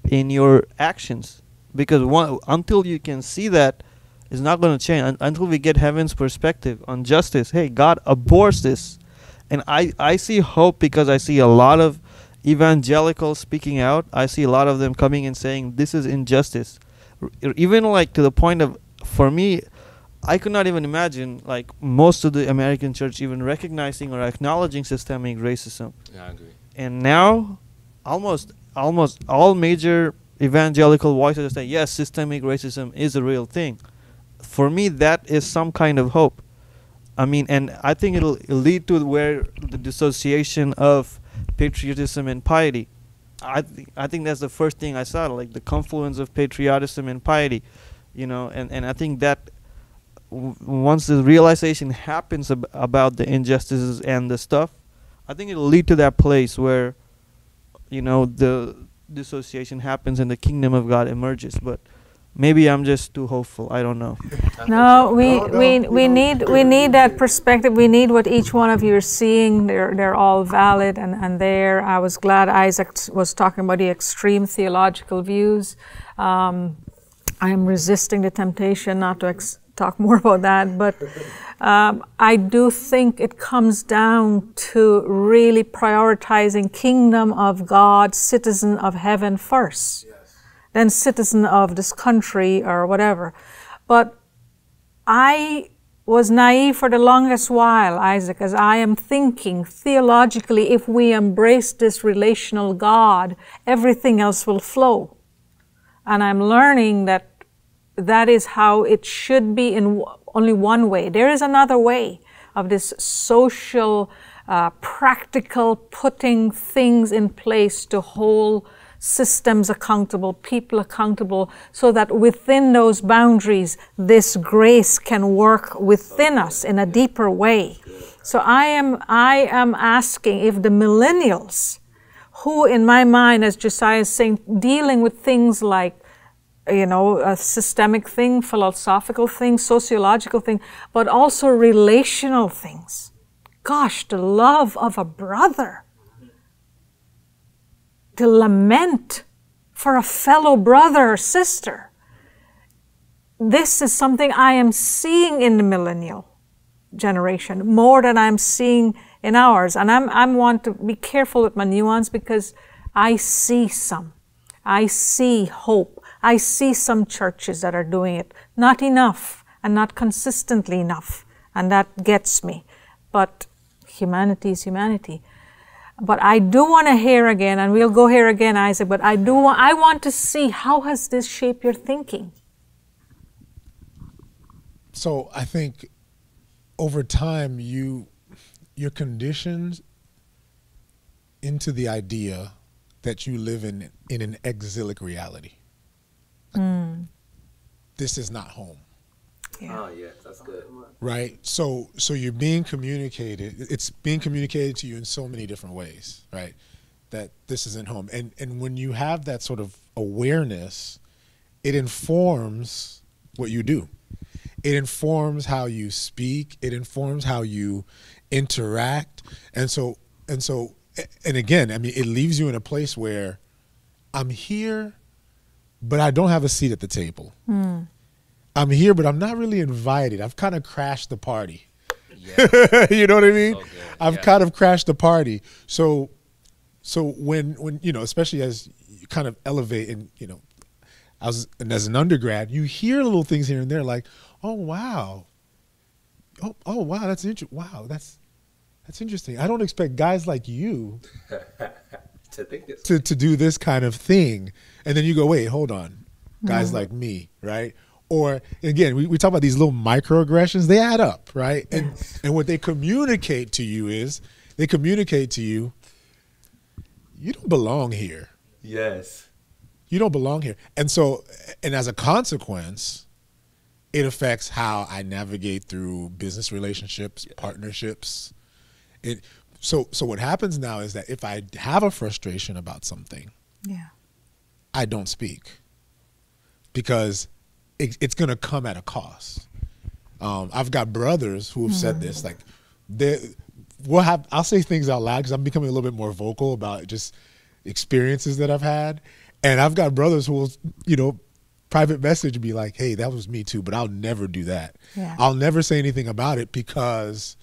in your actions, because until you can see that, it's not going to change. Until we get heaven's perspective on justice, hey, God abhors this. And I see hope, because I see a lot of evangelicals speaking out. I see a lot of them coming and saying this is injustice, even like to the point of, for me, I could not even imagine like most of the American church even recognizing or acknowledging systemic racism. Yeah, I agree. And now almost all major evangelical voices say, yes, systemic racism is a real thing. For me, that is some kind of hope. I mean, and I think it'll lead to where the dissociation of patriotism and piety. I think that's the first thing I saw, like the confluence of patriotism and piety, you know, and I think that once the realization happens about the injustices and the stuff, I think it'll lead to that place where, you know, the dissociation happens and the kingdom of God emerges. But maybe I'm just too hopeful. I don't know. No, we need that perspective. We need what each one of you are seeing. They're all valid and there. I was glad Isaac was talking about the extreme theological views. I am resisting the temptation not to talk more about that, but I do think it comes down to really prioritizing kingdom of God, citizen of heaven first. Then citizen of this country or whatever. But I was naive for the longest while, Isaac, as I am thinking theologically, if we embrace this relational God, everything else will flow. And I'm learning that that is how it should be in only one way. There is another way of this social, practical, putting things in place to hold systems accountable, people accountable, so that within those boundaries, this grace can work within us in a deeper way. So I am asking if the millennials, who in my mind, as Josiah is saying, dealing with things like, you know, a systemic thing, philosophical thing, sociological thing, but also relational things. Gosh, the love of a brother. To lament for a fellow brother or sister. This is something I am seeing in the millennial generation more than I'm seeing in ours. And I want to be careful with my nuance because I see some. I see hope. I see some churches that are doing it. Not enough and not consistently enough. And that gets me. But humanity is humanity. But I do want to hear again, and we'll go here again, Isaac, but I want to see, how has this shaped your thinking? So I think over time you're conditioned into the idea that you live in an exilic reality. This is not home. Yeah. Oh, yes, that's good. Right? So you're being communicated. It's being communicated to you in so many different ways, right? That this isn't home. And when you have that sort of awareness, it informs what you do. It informs how you speak. It informs how you interact. And again, I mean, it leaves you in a place where I'm here, but I don't have a seat at the table. I'm here, but I'm not really invited. I've kind of crashed the party. Yeah. You know what I mean? So I've kind of crashed the party. So when you know, especially as you kind of elevate, and you know, as an undergrad, you hear little things here and there, like, oh wow, oh wow, that's interesting. Wow, that's interesting. I don't expect guys like you to think this to do this kind of thing. And then you go, wait, hold on, guys like me, right? Or again, we talk about these little microaggressions. They add up, right? And what they communicate to you is, they communicate to you, you don't belong here. Yes. You don't belong here. And so, and as a consequence, it affects how I navigate through business relationships, partnerships. So what happens now is that if I have a frustration about something, I don't speak, because it's going to come at a cost. I've got brothers who have said this, like, I'll say things out loud because I'm becoming a little bit more vocal about just experiences that I've had. And I've got brothers who will, you know, private message me like, hey, that was me too, but I'll never do that. Yeah. I'll never say anything about it because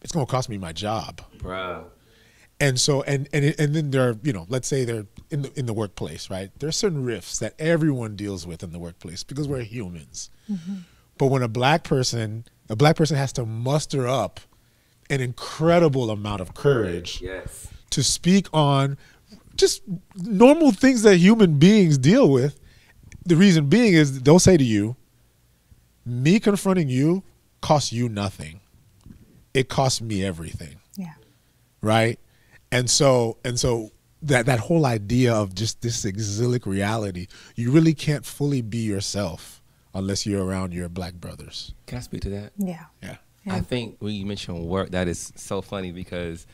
it's going to cost me my job. Bruh. And so, and then there are, you know, let's say they're in the workplace, right? There are certain rifts that everyone deals with in the workplace because we're humans. But when a black person has to muster up an incredible amount of courage to speak on just normal things that human beings deal with. The reason being is they'll say to you, me confronting you costs you nothing. It costs me everything. Yeah. Right? And so that whole idea of just this exilic reality, you really can't fully be yourself unless you're around your black brothers. Can I speak to that? Yeah. Yeah. I think when you mention work, that is so funny because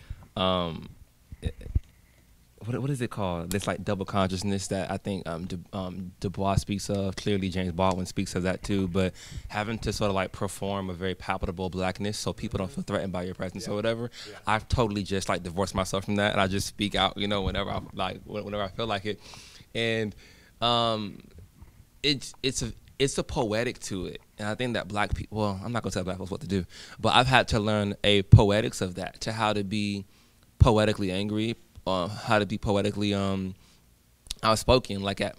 what is it called? This like double consciousness that I think Du Bois speaks of. Clearly, James Baldwin speaks of that too. But having to sort of like perform a very palpable blackness so people don't feel threatened by your presence or whatever. Yeah. I've totally just like divorced myself from that, and I just speak out, you know, whenever I feel like it. And it's a poetic to it. And I think that black people, well, I'm not going to tell black folks what to do, but I've had to learn a poetics of that, to how to be poetically angry, how to be poetically outspoken. Like at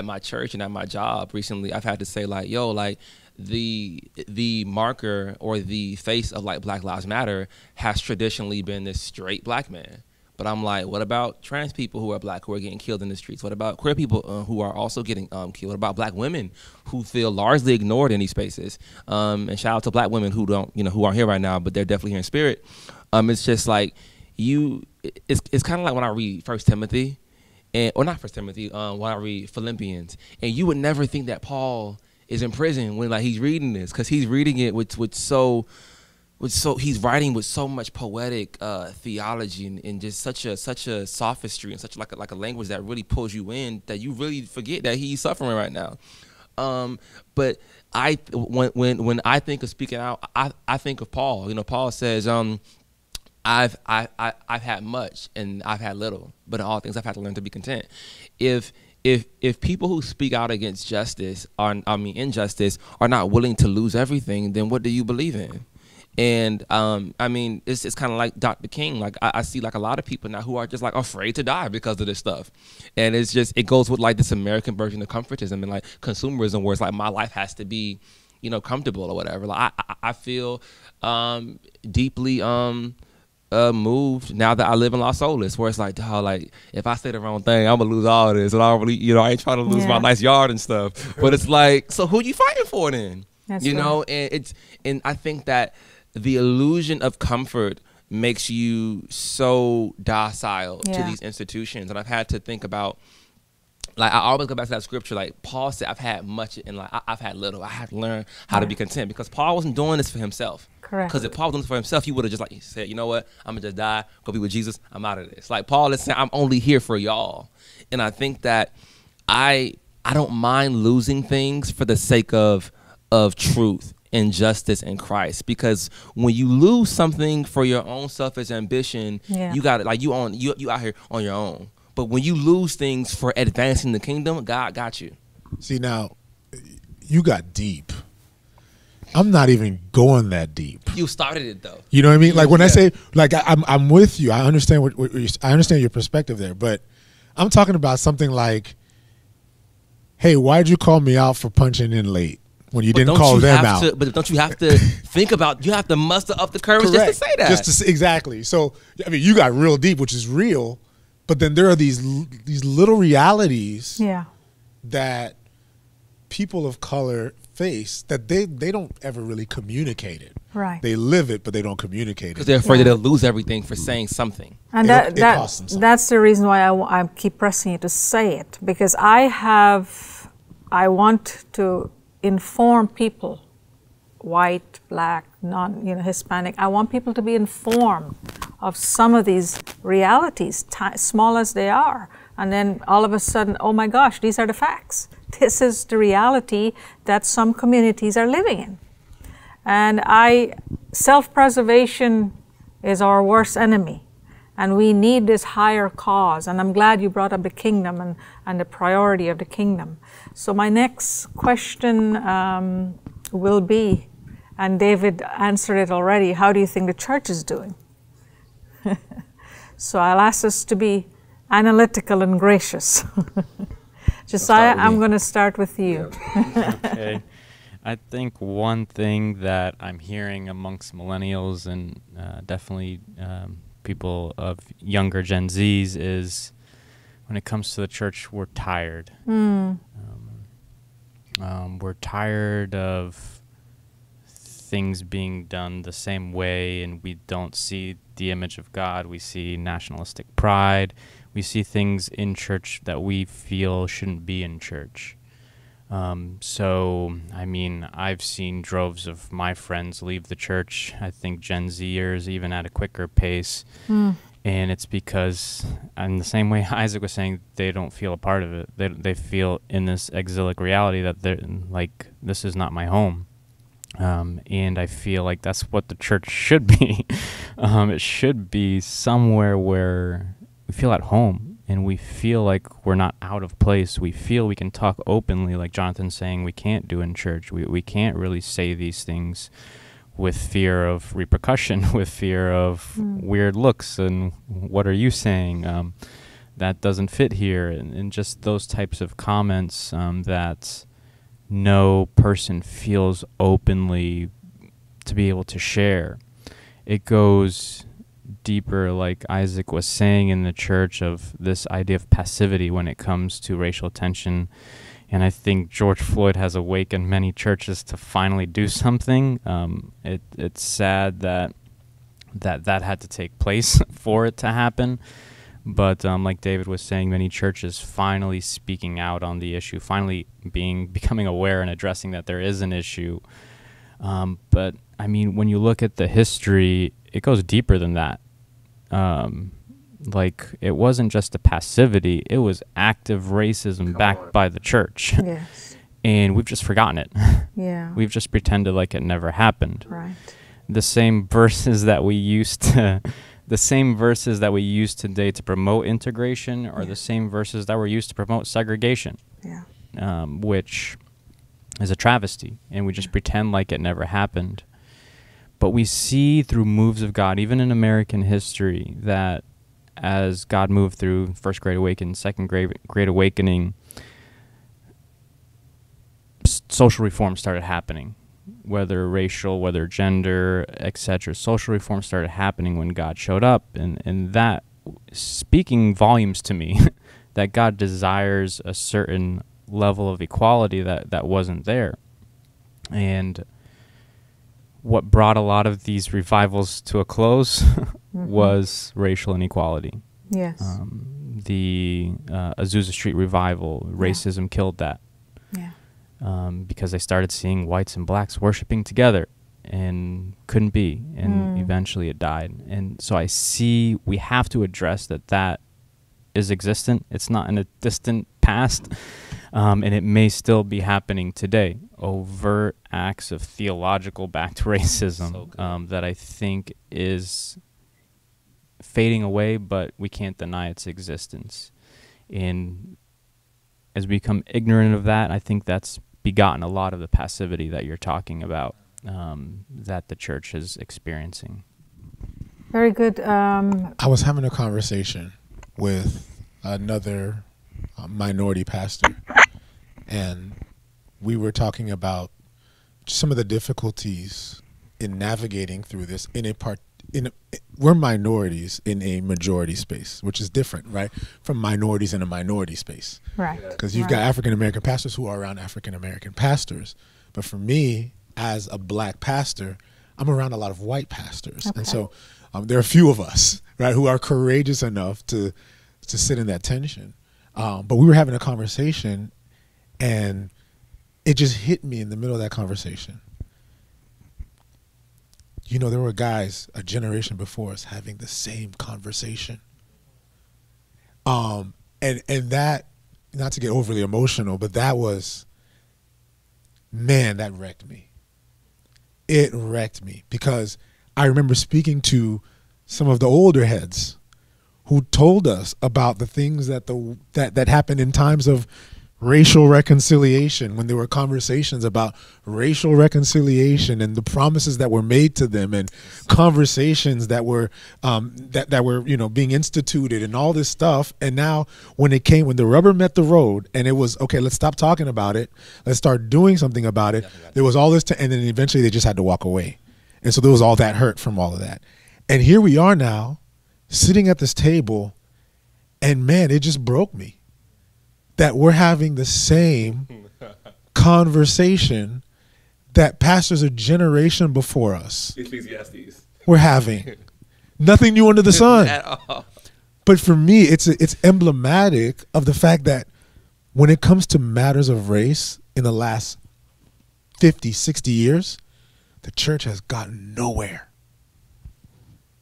my church and at my job recently, I've had to say like, yo, like the marker or the face of like Black Lives Matter has traditionally been this straight black man. But I'm like, what about trans people who are black who are getting killed in the streets? What about queer people who are also getting killed? What about black women who feel largely ignored in these spaces? And shout out to black women who don't, you know, who aren't here right now, but they're definitely here in spirit. It's just like it's kind of like when I read 1 Timothy, or not 1 Timothy, when I read Philippians, and you would never think that Paul is in prison when like he's reading this, because he's reading it with he's writing with so much poetic theology and just such a sophistry and such like a language that really pulls you in, that you really forget that he's suffering right now. But when I think of speaking out, I think of Paul. You know, Paul says, I've had much and I've had little, but in all things I've had to learn to be content. If people who speak out against injustice are not willing to lose everything, then what do you believe in? And I mean, it's kind of like Dr. King. Like I see like a lot of people now who are just like afraid to die because of this stuff, and it's just, it goes with like this American version of comfortism and like consumerism, where it's like my life has to be, you know, comfortable or whatever. Like I feel deeply moved now that I live in Los Olas, where it's like, dog, like if I say the wrong thing, I'm gonna lose all this, and I don't really, you know, I ain't trying to lose my nice yard and stuff. But it's like, so who you fighting for then? That's you right. know, and I think that the illusion of comfort makes you so docile to these institutions. And I've had to think about, like, I always go back to that scripture. Like Paul said, I've had much and like I've had little. I had to learn how to be content, because Paul wasn't doing this for himself. Correct. Because if Paul was doing this for himself, he would have just like said, you know what, I'm gonna just die, go be with Jesus, I'm out of this. Like Paul is saying, I'm only here for y'all. And I think that I don't mind losing things for the sake of truth and justice in Christ, because when you lose something for your own selfish ambition, you got it, like you out here on your own. But when you lose things for advancing the kingdom, God got you. See, now you got deep. I'm not even going that deep. You started it though. You know what I mean? Like when I say, like I'm with you. I understand I understand your perspective there, but I'm talking about something like, hey, why'd you call me out for punching in late when you didn't call them out? But don't you have to think about, you have to muster up the courage just to say that. Just to say, exactly. So I mean, you got real deep, which is real, but then there are these little realities that people of color face that they don't ever really communicate it. Right. They live it, but they don't communicate it. Because they're afraid that they'll lose everything for saying something. And that's the reason why I keep pressing you to say it, because I want to inform people, white, black, Hispanic. I want people to be informed of some of these realities, small as they are. And then all of a sudden, oh my gosh, these are the facts. This is the reality that some communities are living in. And self-preservation is our worst enemy. And we need this higher cause. And I'm glad you brought up the kingdom and the priority of the kingdom. So my next question will be, and David answered it already, how do you think the church is doing? So I'll ask us to be analytical and gracious. Josiah, I'm going to start with you. Okay. I think one thing that I'm hearing amongst millennials and definitely people of younger Gen Zs is, when it comes to the church, we're tired. We're tired of things being done the same way, and we don't see the image of God. We see nationalistic pride. We see things in church that we feel shouldn't be in church. So, I mean, I've seen droves of my friends leave the church. I think Gen Zers even at a quicker pace. And it's because, in the same way Isaac was saying, they don't feel a part of it. They feel in this exilic reality that they're like, this is not my home. And I feel like that's what the church should be. It should be somewhere where we feel at home and we feel like we're not out of place. We feel we can talk openly, like Jonathan's saying we can't do in church. We can't really say these things with fear of repercussion, with fear of weird looks and what are you saying? That doesn't fit here. And just those types of comments that no person feels openly to be able to share. It goes deeper, like Isaac was saying, in the church, of this idea of passivity when it comes to racial tension. And I think George Floyd has awakened many churches to finally do something. It's sad that had to take place for it to happen. But like David was saying, many churches finally speaking out on the issue, finally becoming aware and addressing that there is an issue. But I mean, when you look at the history, it goes deeper than that. Like, it wasn't just a passivity, it was active racism backed by the church. Yes. And we've just forgotten it. Yeah. We've just pretended like it never happened. Right. The same verses that we used today to promote integration are the same verses that were used to promote segregation. Yeah. Which is a travesty, and we just pretend like it never happened. But But we see through moves of God, even in American history, that as God moved through First Great Awakening, Second Great Awakening, social reform started happening, whether racial, whether gender, etc. Social reform started happening when God showed up, and that speaking volumes to me that God desires a certain level of equality that wasn't there. And what brought a lot of these revivals to a close was racial inequality. Yes. The Azusa Street revival, racism killed that. Yeah. Because they started seeing whites and blacks worshiping together and couldn't be, and eventually it died. And so I see we have to address that is existent. It's not in a distant past, and it may still be happening today. Overt acts of theological backed racism that I think is fading away, but we can't deny its existence. And as we become ignorant of that, I think that's begotten a lot of the passivity that you're talking about, that the church is experiencing. Very good. I was having a conversation with another minority pastor, and we were talking about some of the difficulties in navigating through this we're minorities in a majority space, which is different, right, from minorities in a minority space. Right. Because you've got African-American pastors who are around African-American pastors. But for me, as a black pastor, I'm around a lot of white pastors. Okay. And so there are a few of us, right, who are courageous enough to sit in that tension. But we were having a conversation, and it just hit me in the middle of that conversation. You know, there were guys a generation before us having the same conversation. And that, not to get overly emotional, but that was, man, that wrecked me. It wrecked me because I remember speaking to some of the older heads who told us about the things that happened in times of racial reconciliation, when there were conversations about racial reconciliation and the promises that were made to them, and conversations that were that were being instituted and all this stuff. And now when the rubber met the road and it was, okay, let's stop talking about it, let's start doing something about it, there was all this and then eventually they just had to walk away. And so there was all that hurt from all of that. And here we are now sitting at this table, and man, it just broke me that we're having the same conversation that pastors a generation before us were having. Nothing new under the sun. At all. But for me, it's emblematic of the fact that when it comes to matters of race in the last 50, 60 years, the church has gotten nowhere.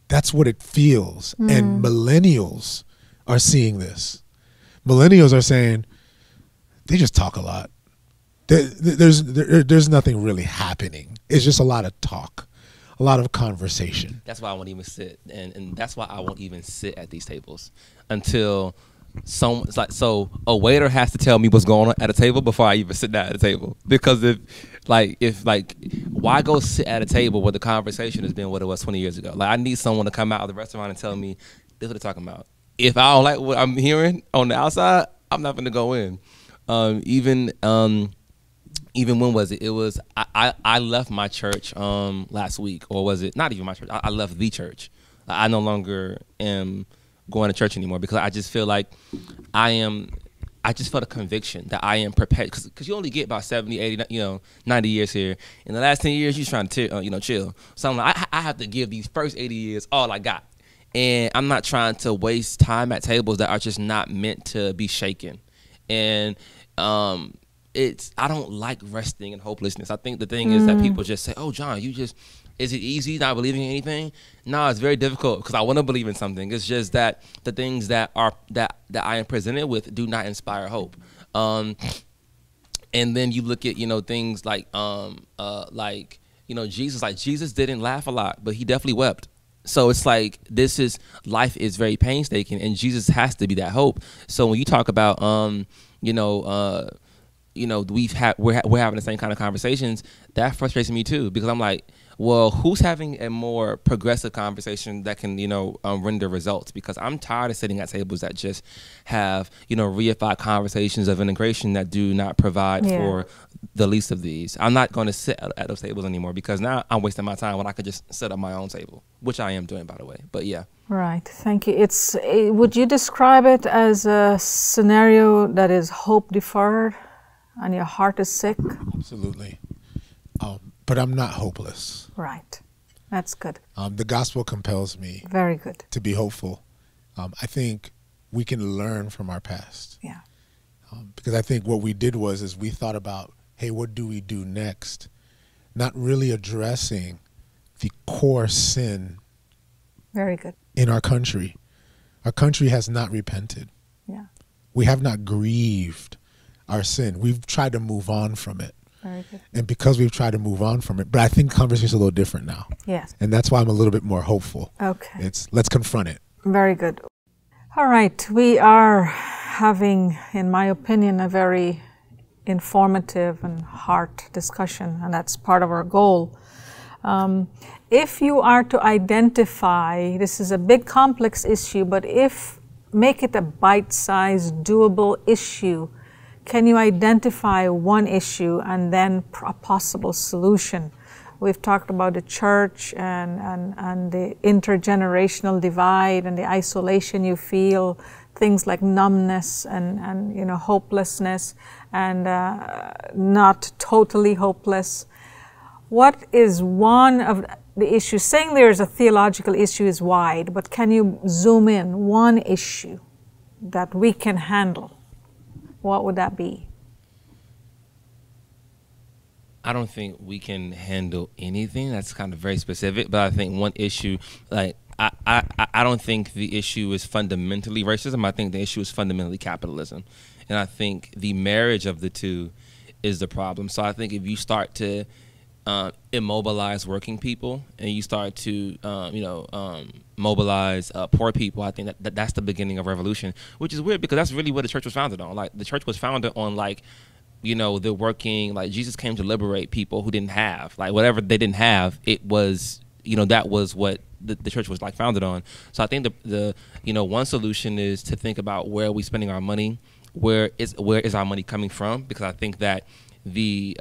That's what it feels. And millennials are seeing this. Millennials are saying, they just talk a lot. There's nothing really happening. It's just a lot of talk, a lot of conversation. That's why I won't even sit, and that's why I won't even sit at these tables until someone's like, so a waiter has to tell me what's going on at a table before I even sit down at a table. Because if why go sit at a table where the conversation has been what it was 20 years ago? Like, I need someone to come out of the restaurant and tell me this is what they're talking about. If I don't like what I'm hearing on the outside, I'm not going to go in. Even when was it? It was I left my church last week, or was it not even my church? I left the church. I no longer am going to church anymore because I just feel like I just felt a conviction that I am prepared, because you only get about 70, 80, 90 years here. In the last 10 years, you're just trying to chill. So I'm like, I have to give these first 80 years all I got. And I'm not trying to waste time at tables that are just not meant to be shaken. And I don't like resting in hopelessness. I think the thing is that people just say, oh, John, is it easy not believing in anything? No, it's very difficult because I want to believe in something. It's just that the things that I am presented with do not inspire hope. And then you look at, things like Jesus. Like, Jesus didn't laugh a lot, but he definitely wept. So it's like life is very painstaking, and Jesus has to be that hope. So when you talk about we're having the same kind of conversations, that frustrates me too, because I'm like, well, who's having a more progressive conversation that can, render results? Because I'm tired of sitting at tables that just have, reified conversations of integration that do not provide for the least of these. I'm not going to sit at those tables anymore, because now I'm wasting my time when I could just set up my own table, which I am doing, by the way. But yeah. Right. Thank you. Would you describe it as a scenario that is hope deferred and your heart is sick? Absolutely. But I'm not hopeless. Right. That's good. The gospel compels me. Very good. To be hopeful. I think we can learn from our past. Yeah. Because I think what we did is we thought about, hey, what do we do next? Not really addressing the core sin. Very good. In our country. Our country has not repented. Yeah. We have not grieved our sin. We've tried to move on from it. Very good. And because we've tried to move on from it, but I think the conversation is a little different now. Yes. And that's why I'm a little bit more hopeful. Okay. Let's confront it. Very good. All right. We are having, in my opinion, a very informative and heart discussion, and that's part of our goal. If you are to identify, this is a big complex issue, but make it a bite-sized, doable issue, can you identify one issue and then a possible solution? We've talked about the church and the intergenerational divide and the isolation you feel, things like numbness and hopelessness and not totally hopeless. What is one of the issues? Saying there's a theological issue is wide, but can you zoom in one issue that we can handle? What would that be? I don't think we can handle anything. That's kind of very specific, but I think one issue, like, I don't think the issue is fundamentally racism. I think the issue is fundamentally capitalism. And I think the marriage of the two is the problem. So I think if you start to immobilize working people and you start to, mobilize poor people, I think that's the beginning of revolution, which is weird because that's really what the church was founded on. Like, the church was founded on, like, the working, like, Jesus came to liberate people who didn't have, like, whatever they didn't have, it was, that was what the church was, like, founded on. So I think the one solution is to think about where are we spending our money, where is our money coming from, because I think that the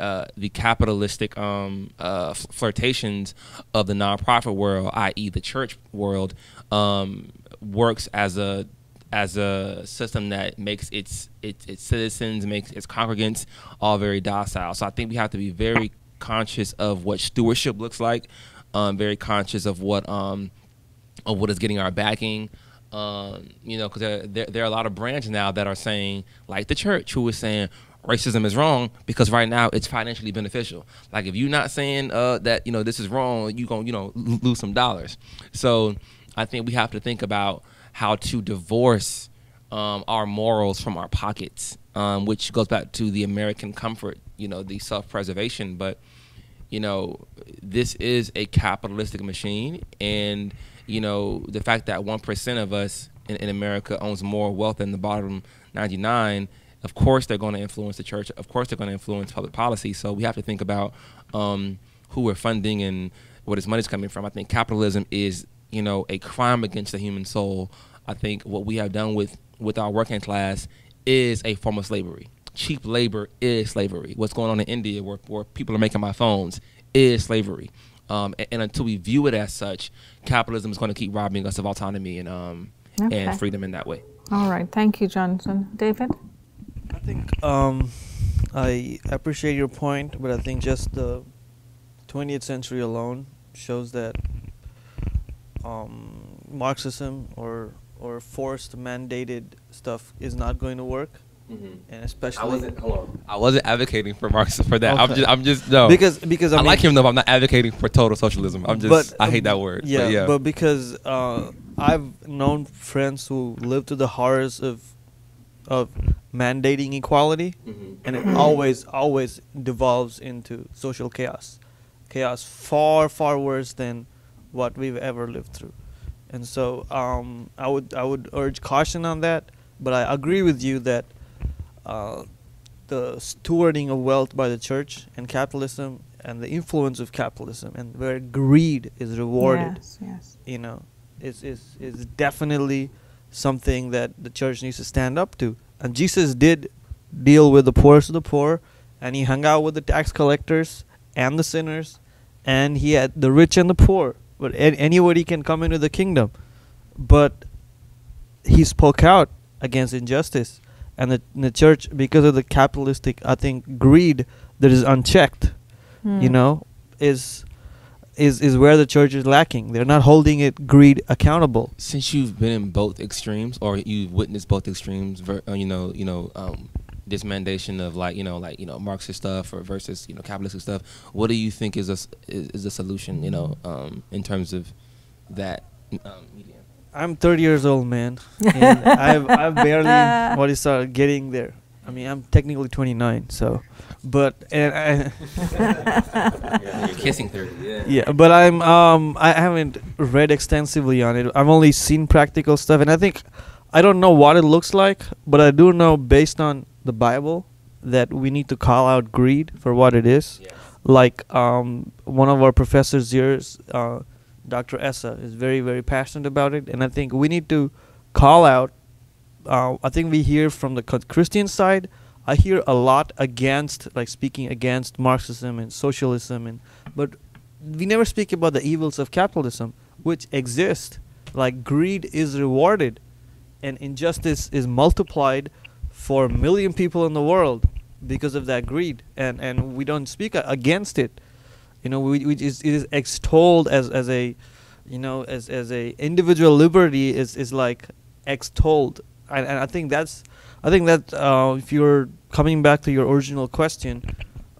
capitalistic flirtations of the nonprofit world, i.e. the church world, works as a system that makes its citizens, makes its congregants all very docile. So I think we have to be very conscious of what stewardship looks like, very conscious of what is getting our backing. Because there are a lot of branches now that are saying, like the church, who is saying racism is wrong because right now it's financially beneficial. Like, if you're not saying that this is wrong, you gonna lose some dollars. So I think we have to think about how to divorce our morals from our pockets, which goes back to the American comfort, the self-preservation. But this is a capitalistic machine, and the fact that 1% of us in America owns more wealth than the bottom 99, of course they're going to influence the church. Of course they're going to influence public policy. So we have to think about who we're funding and where this money's coming from. I think capitalism is, a crime against the human soul. I think what we have done with our working class is a form of slavery. Cheap labor is slavery. What's going on in India, where people are making my phones, is slavery. And until we view it as such, capitalism is going to keep robbing us of autonomy and freedom in that way. All right. Thank you, Johnson. David? I think I appreciate your point, but I think just the 20th century alone shows that Marxism or forced mandated stuff is not going to work. Mm-hmm. And especially I wasn't advocating for Marxism for that. Okay. I'm just no. Because I like him though, but I'm not advocating for total socialism. I hate that word. Yeah, but because I've known friends who lived through the horrors of mandating equality, mm-hmm. and it always devolves into social chaos far worse than what we've ever lived through. And so I would urge caution on that, but I agree with you that the stewarding of wealth by the church and capitalism and the influence of capitalism, and where greed is rewarded, Yes. you know, is definitely something that the church needs to stand up to. And Jesus did deal with the poorest of the poor, and he hung out with the tax collectors and the sinners, and he had the rich and the poor. But anybody can come into the kingdom. But he spoke out against injustice, and the church, because of the capitalistic, I think, greed that is unchecked, you know, is where the church is lacking. They're not holding it greed accountable. Since you've been in both extremes, or you've witnessed both extremes, this mandation of Marxist stuff or versus capitalistic stuff, what do you think is a solution? In terms of that medium. I'm 30 years old, man, and I've barely started getting there. I mean, I'm technically 29, so, but You're kissing 30. Yeah, but I haven't read extensively on it. I've only seen practical stuff, and I don't know what it looks like, but I do know, based on the Bible, that we need to call out greed for what it is. Yes. Like one of our professors here, Dr. Essa, is very, very passionate about it, and I think we need to call out. I think we hear from the Christian side, I hear a lot against, speaking against Marxism and socialism, but we never speak about the evils of capitalism, which exist. Like, greed is rewarded, and injustice is multiplied for 1 million people in the world because of that greed, and we don't speak against it. It is extolled as a individual liberty is like extolled. And I think that if you're coming back to your original question,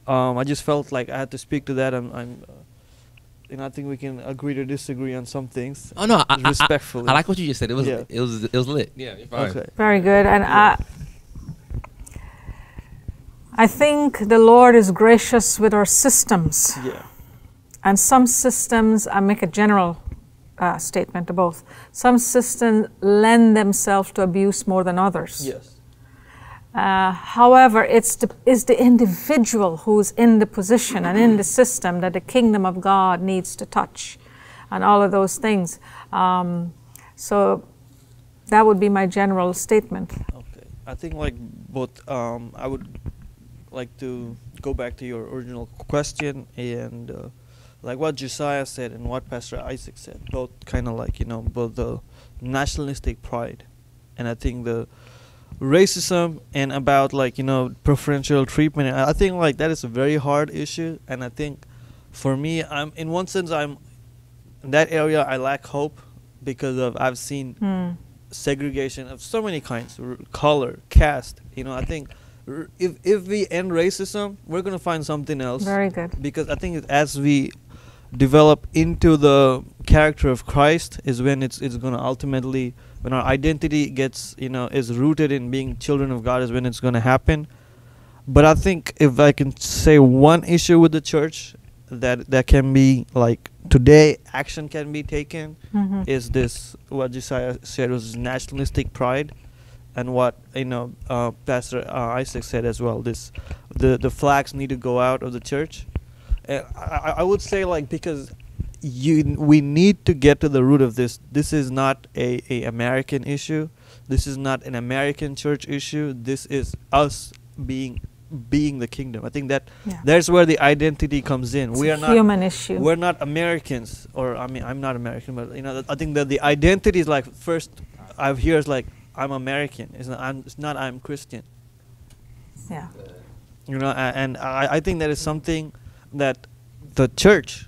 I just felt like I had to speak to that. I think we can agree to disagree on some things. Oh no, respectfully. I like what you just said. It was Yeah. it was lit. Yeah, you're fine. Okay. Very good. And I think the Lord is gracious with our systems. Yeah. And some systems, I make a general statement to both. Some systems lend themselves to abuse more than others. Yes. However, it's the individual who's in the position and in the system that the kingdom of God needs to touch, and all of those things. So that would be my general statement. Okay. I think both. I would like to go back to your original question and like what Josiah said and what Pastor Isaac said. Both kind of both the nationalistic pride, and I think the racism and about preferential treatment. I think that is a very hard issue, and I think for me, I'm in one sense in that area I lack hope because I've seen segregation of so many kinds, color, caste. I think if we end racism, we're gonna find something else. Very good. Because I think as we develop into the character of Christ is when it's gonna ultimately, when our identity gets is rooted in being children of God, is when it's gonna happen. But I think if I can say one issue with the church that can be today action can be taken is this, what Josiah said was nationalistic pride, and what Pastor Isaac said as well, this the flags need to go out of the church. I would say because we need to get to the root of this. This is not a American issue. This is not an American church issue. This is us being the kingdom. I think that's where the identity comes in. We are not human issue. We're not Americans, or I'm not American, but I think that the identity is first I've heard is I'm American. It's not I'm Christian. Yeah. And I think that is something that the church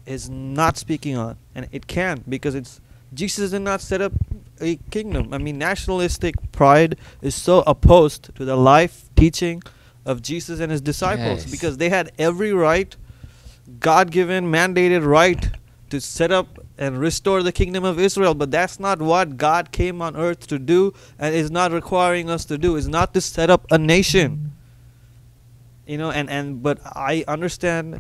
is not speaking on, and it can, because Jesus did not set up a kingdom. I mean, nationalistic pride is so opposed to the life teaching of Jesus and his disciples, Yes. because they had every right, God-given, mandated right to set up and restore the kingdom of Israel, but that's not what God came on earth to do, and is not requiring us to do. Is not to set up a nation. But I understand,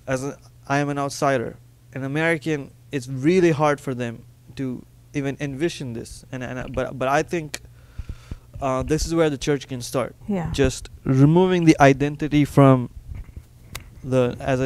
I am an outsider, an American. It's really hard for them to even envision this, but I think this is where the church can start. Yeah. Just removing the identity from as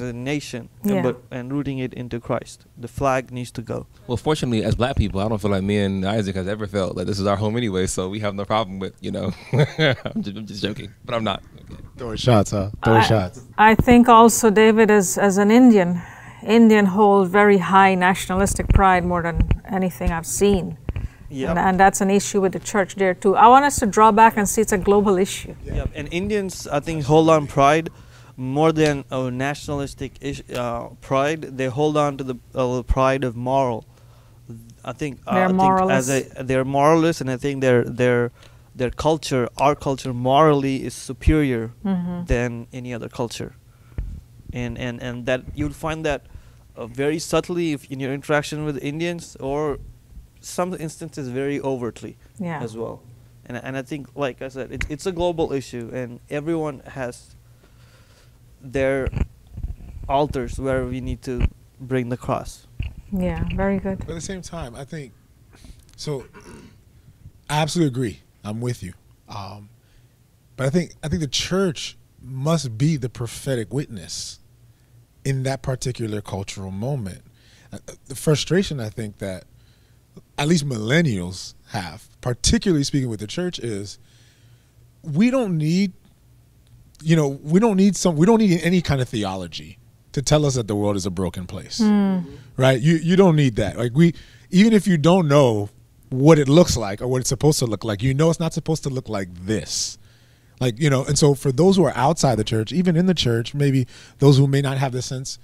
a nation, Yeah. and rooting it into Christ. The flag needs to go. Well, fortunately, as black people, I don't feel like me and Isaac has ever felt like this is our home anyway, so we have no problem with, I'm just joking, but I'm not. Okay. Throwing shots, huh? Throwing shots. I think also, David, as an Indian hold very high nationalistic pride more than anything I've seen. Yep. And that's an issue with the church there too. I want us to draw back and see it's a global issue. Yep. And Indians, I think, hold on pride more than a nationalistic pride. They hold on to the pride of moral. I think They're moralists. They're moralists, and I think their culture, our culture, morally is superior than any other culture. And that you'll find that very subtly in your interaction with Indians, or some instances very overtly as well. And I think, like I said, it's a global issue, and everyone has their altars where we need to bring the cross. Yeah, very good. But at the same time, I think, so I absolutely agree. I'm with you. But I think the church must be the prophetic witness in that particular cultural moment. The frustration I think that at least millennials have, particularly speaking with the church, is we don't need any kind of theology to tell us that the world is a broken place. Right? You don't need that. Like, even if you don't know what it looks like or what it's supposed to look like, it's not supposed to look like this. Like, and so for those who are outside the church, even in the church, maybe those who may not have the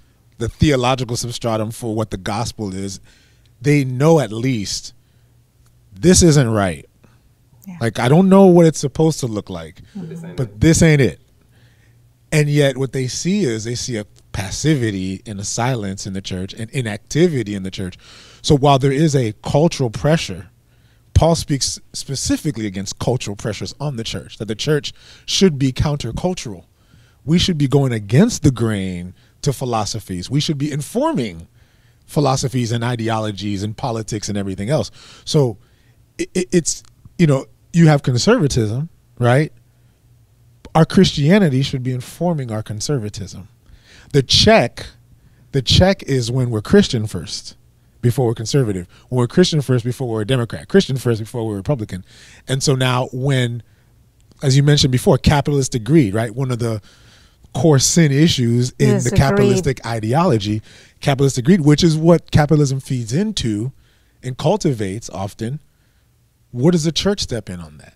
theological substratum for what the gospel is, they know at least this isn't right. Yeah. Like, I don't know what it's supposed to look like, but this ain't it. And yet what they see is a passivity and a silence in the church and inactivity in the church. So while there is a cultural pressure, Paul speaks specifically against cultural pressures on the church, that the church should be countercultural. We should be going against the grain to philosophies. We should be informing philosophies and ideologies and politics and everything else. So it's, you have conservatism, right? Our Christianity should be informing our conservatism. The check is when we're Christian first before we're conservative. When we're Christian first before we're a Democrat. Christian first before we're Republican. And so now when, as you mentioned before, capitalistic greed, right? One of the core sin issues in the capitalistic ideology, capitalistic greed, which is what capitalism feeds into and cultivates often. What does the church step in on that?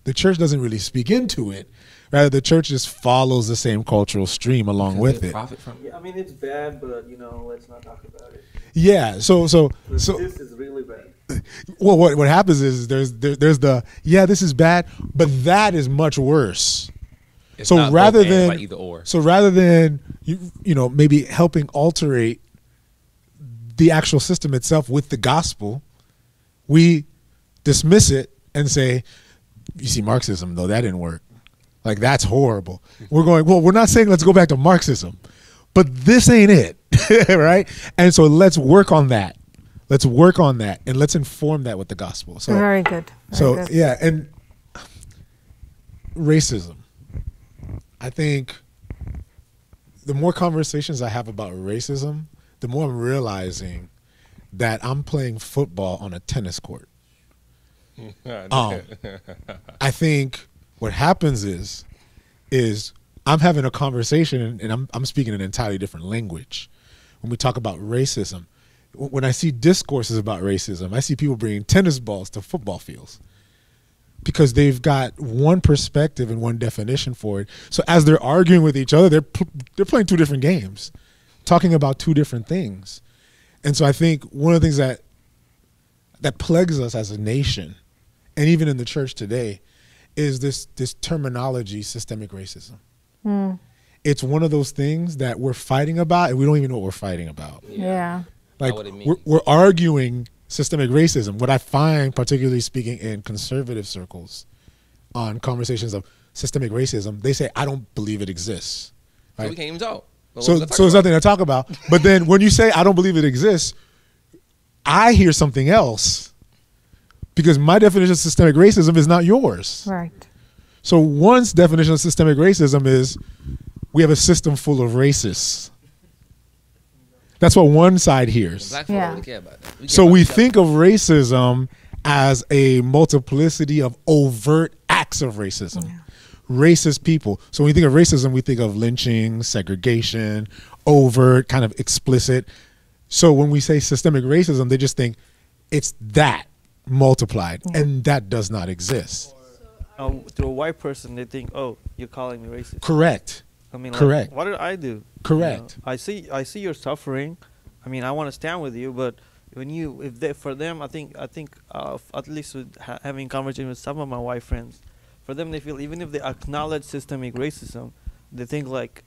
The church doesn't really speak into it. Rather, the church just follows the same cultural stream along with it. Profit from it. Yeah, I mean, it's bad, but let's not talk about it. Yeah, so this is really bad. Well, what happens is there's this is bad, but that is much worse. It's so not rather both and, than like either or. So rather than maybe helping alterate the actual system itself with the gospel, we dismiss it and say, you see, Marxism though, that didn't work. Like, that's horrible. We're going, well, we're not saying let's go back to Marxism, but this ain't it, right? And so let's work on that. Let's work on that, and let's inform that with the gospel. So very good. Very good. Yeah, and racism. I think the more conversations I have about racism, the more I'm realizing that I'm playing football on a tennis court. I think what happens is I'm having a conversation and I'm speaking an entirely different language. When we talk about racism, when I see discourses about racism, I see people bringing tennis balls to football fields because they've got one perspective and one definition for it. So as they're arguing with each other, they're playing two different games, talking about two different things. And so I think one of the things that plagues us as a nation, and even in the church today, is this terminology, systemic racism. It's one of those things that we're fighting about and we don't even know what we're fighting about. Yeah. Like, we're arguing systemic racism. What I find, particularly speaking in conservative circles on conversations of systemic racism, they say, I don't believe it exists. Right? So we can't even talk. So there's nothing to talk about. But then when you say, I don't believe it exists, I hear something else. Because my definition of systemic racism is not yours. Right. So one's definition of systemic racism is we have a system full of racists. That's what one side hears. Black folk don't really care about that. So we think of racism as a multiplicity of overt acts of racism. Yeah. Racist people. So when we think of racism, we think of lynching, segregation, overt, kind of explicit. So when we say systemic racism, they just think it's that multiplied, and that does not exist. To a white person, they think, "Oh, you're calling me racist." Correct. I mean, Correct. Like, what did I do? Correct. You know, I see your suffering. I mean, I want to stand with you, but for them, I think, at least with having conversation with some of my white friends, for them, they feel even if they acknowledge systemic racism, they think like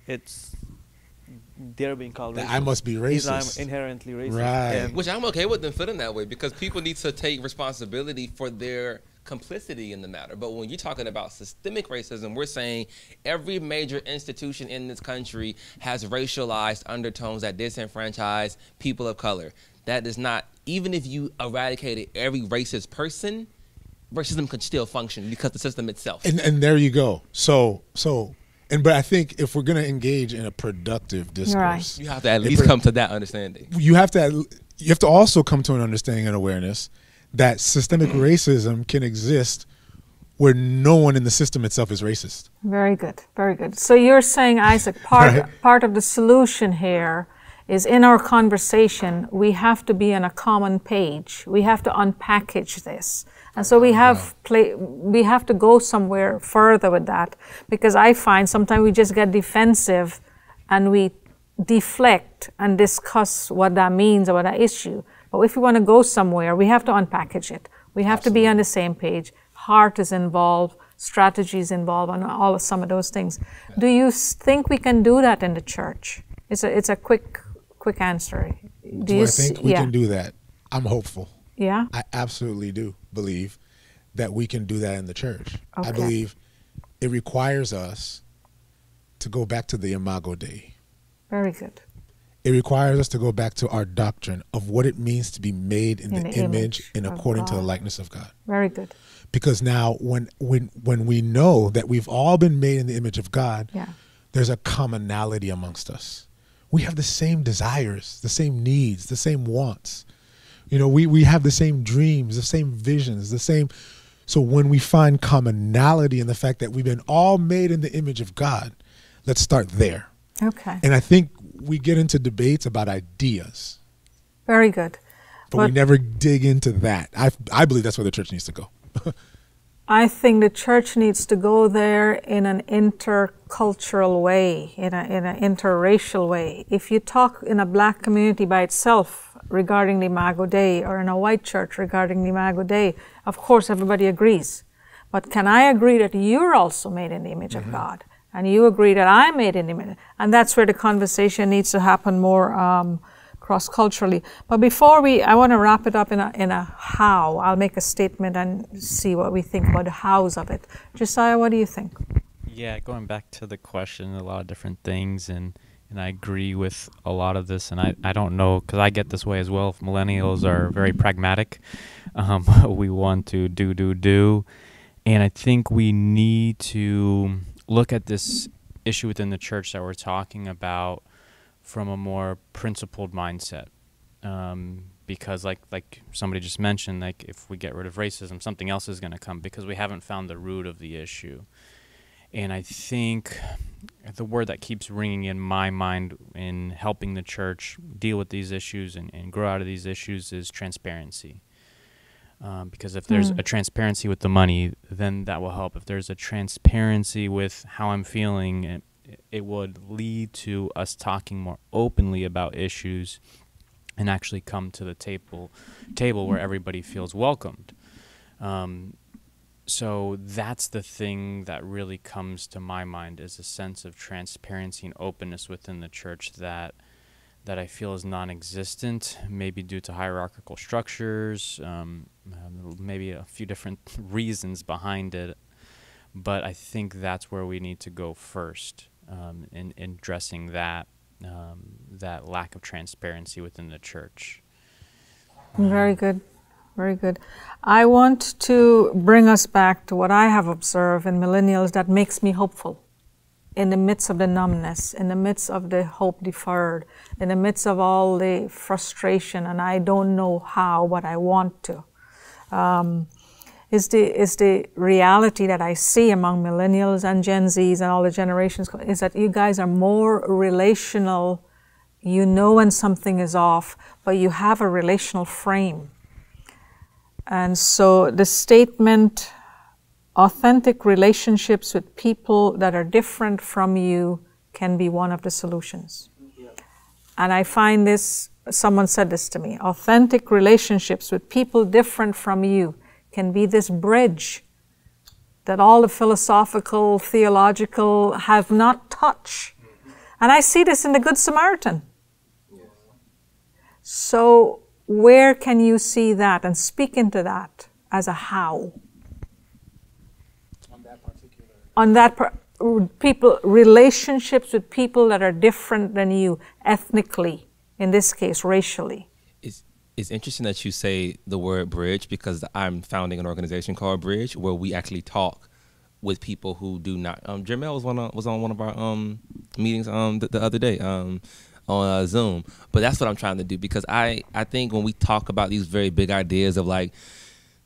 they're being called racist. I must be racist. I'm inherently racist. Right. Which I'm okay with them feeling that way, because people need to take responsibility for their complicity in the matter. But when you're talking about systemic racism, we're saying every major institution in this country has racialized undertones that disenfranchise people of color. That is not, even if you eradicated every racist person, racism could still function because the system itself. And there you go. But I think if we're going to engage in a productive discourse, you have to at least come to that understanding. You have to also come to an understanding and awareness that systemic racism can exist where no one in the system itself is racist. Very good, very good. So you're saying, Isaac, part of the solution here is in our conversation, we have to be on a common page. We have to unpackage this. And so we have to go somewhere further with that, because I find sometimes we just get defensive and we deflect and discuss what that means or what that issue. But if we want to go somewhere, we have to unpackage it. We have to be on the same page. Heart is involved, strategy is involved, and all of some of those things. Do you think we can do that in the church? It's a quick answer. Do I think we can do that? I'm hopeful. Yeah? I absolutely do believe that we can do that in the church. Okay. I believe it requires us to go back to the Imago Dei. Very good. It requires us to go back to our doctrine of what it means to be made in the image and according to the likeness of God. Very good. Because now when we know that we've all been made in the image of God, there's a commonality amongst us. We have the same desires, the same needs, the same wants. You know, we have the same dreams, the same visions, the same. So when we find commonality in the fact that we've been all made in the image of God, let's start there. Okay. And I think we get into debates about ideas. Very good. But we never dig into that. I believe that's where the church needs to go. I think the church needs to go there in an intercultural way, in an interracial way. If you talk in a black community by itself regarding the Imago Dei, or in a white church regarding the Imago Dei, of course everybody agrees. But can I agree that you're also made in the image of God? And you agree that I'm made in the image? And that's where the conversation needs to happen more cross-culturally. But before I want to wrap it up in a how. I'll make a statement and see what we think about the hows of it. Josiah, what do you think? Yeah, going back to the question, a lot of different things, and I agree with a lot of this, and I don't know, because I get this way as well. Millennials are very pragmatic. We want to do, and I think we need to look at this issue within the church that we're talking about from a more principled mindset, because like somebody just mentioned, like if we get rid of racism, something else is going to come, because we haven't found the root of the issue. And I think the word that keeps ringing in my mind in helping the church deal with these issues and grow out of these issues is transparency. Because if there's a transparency with the money, then that will help. If there's a transparency with how I'm feeling, it would lead to us talking more openly about issues and actually come to the table where everybody feels welcomed. So that's the thing that really comes to my mind, is a sense of transparency and openness within the church that I feel is non-existent, maybe due to hierarchical structures, maybe a few different reasons behind it. But I think that's where we need to go first, in addressing that lack of transparency within the church. Very good. Very good. I want to bring us back to what I have observed in millennials that makes me hopeful. in the midst of the numbness, in the midst of the hope deferred, in the midst of all the frustration, and I don't know how, but I want to, is the reality that I see among millennials and Gen Zs and all the generations, is that you guys are more relational. You know when something is off, but you have a relational frame. And so the statement, authentic relationships with people that are different from you can be one of the solutions. Yeah. And I find this, someone said this to me, authentic relationships with people different from you can be this bridge that all the philosophical, theological have not touched. And I see this in the Good Samaritan. Yes. So where can you see that and speak into that as a how? On that people, relationships with people that are different than you, ethnically, in this case, racially. It's interesting that you say the word bridge, because I'm founding an organization called Bridge, where we actually talk with people who do not. Jermel was on one of our meetings the other day on Zoom. But that's what I'm trying to do, because I think when we talk about these very big ideas of like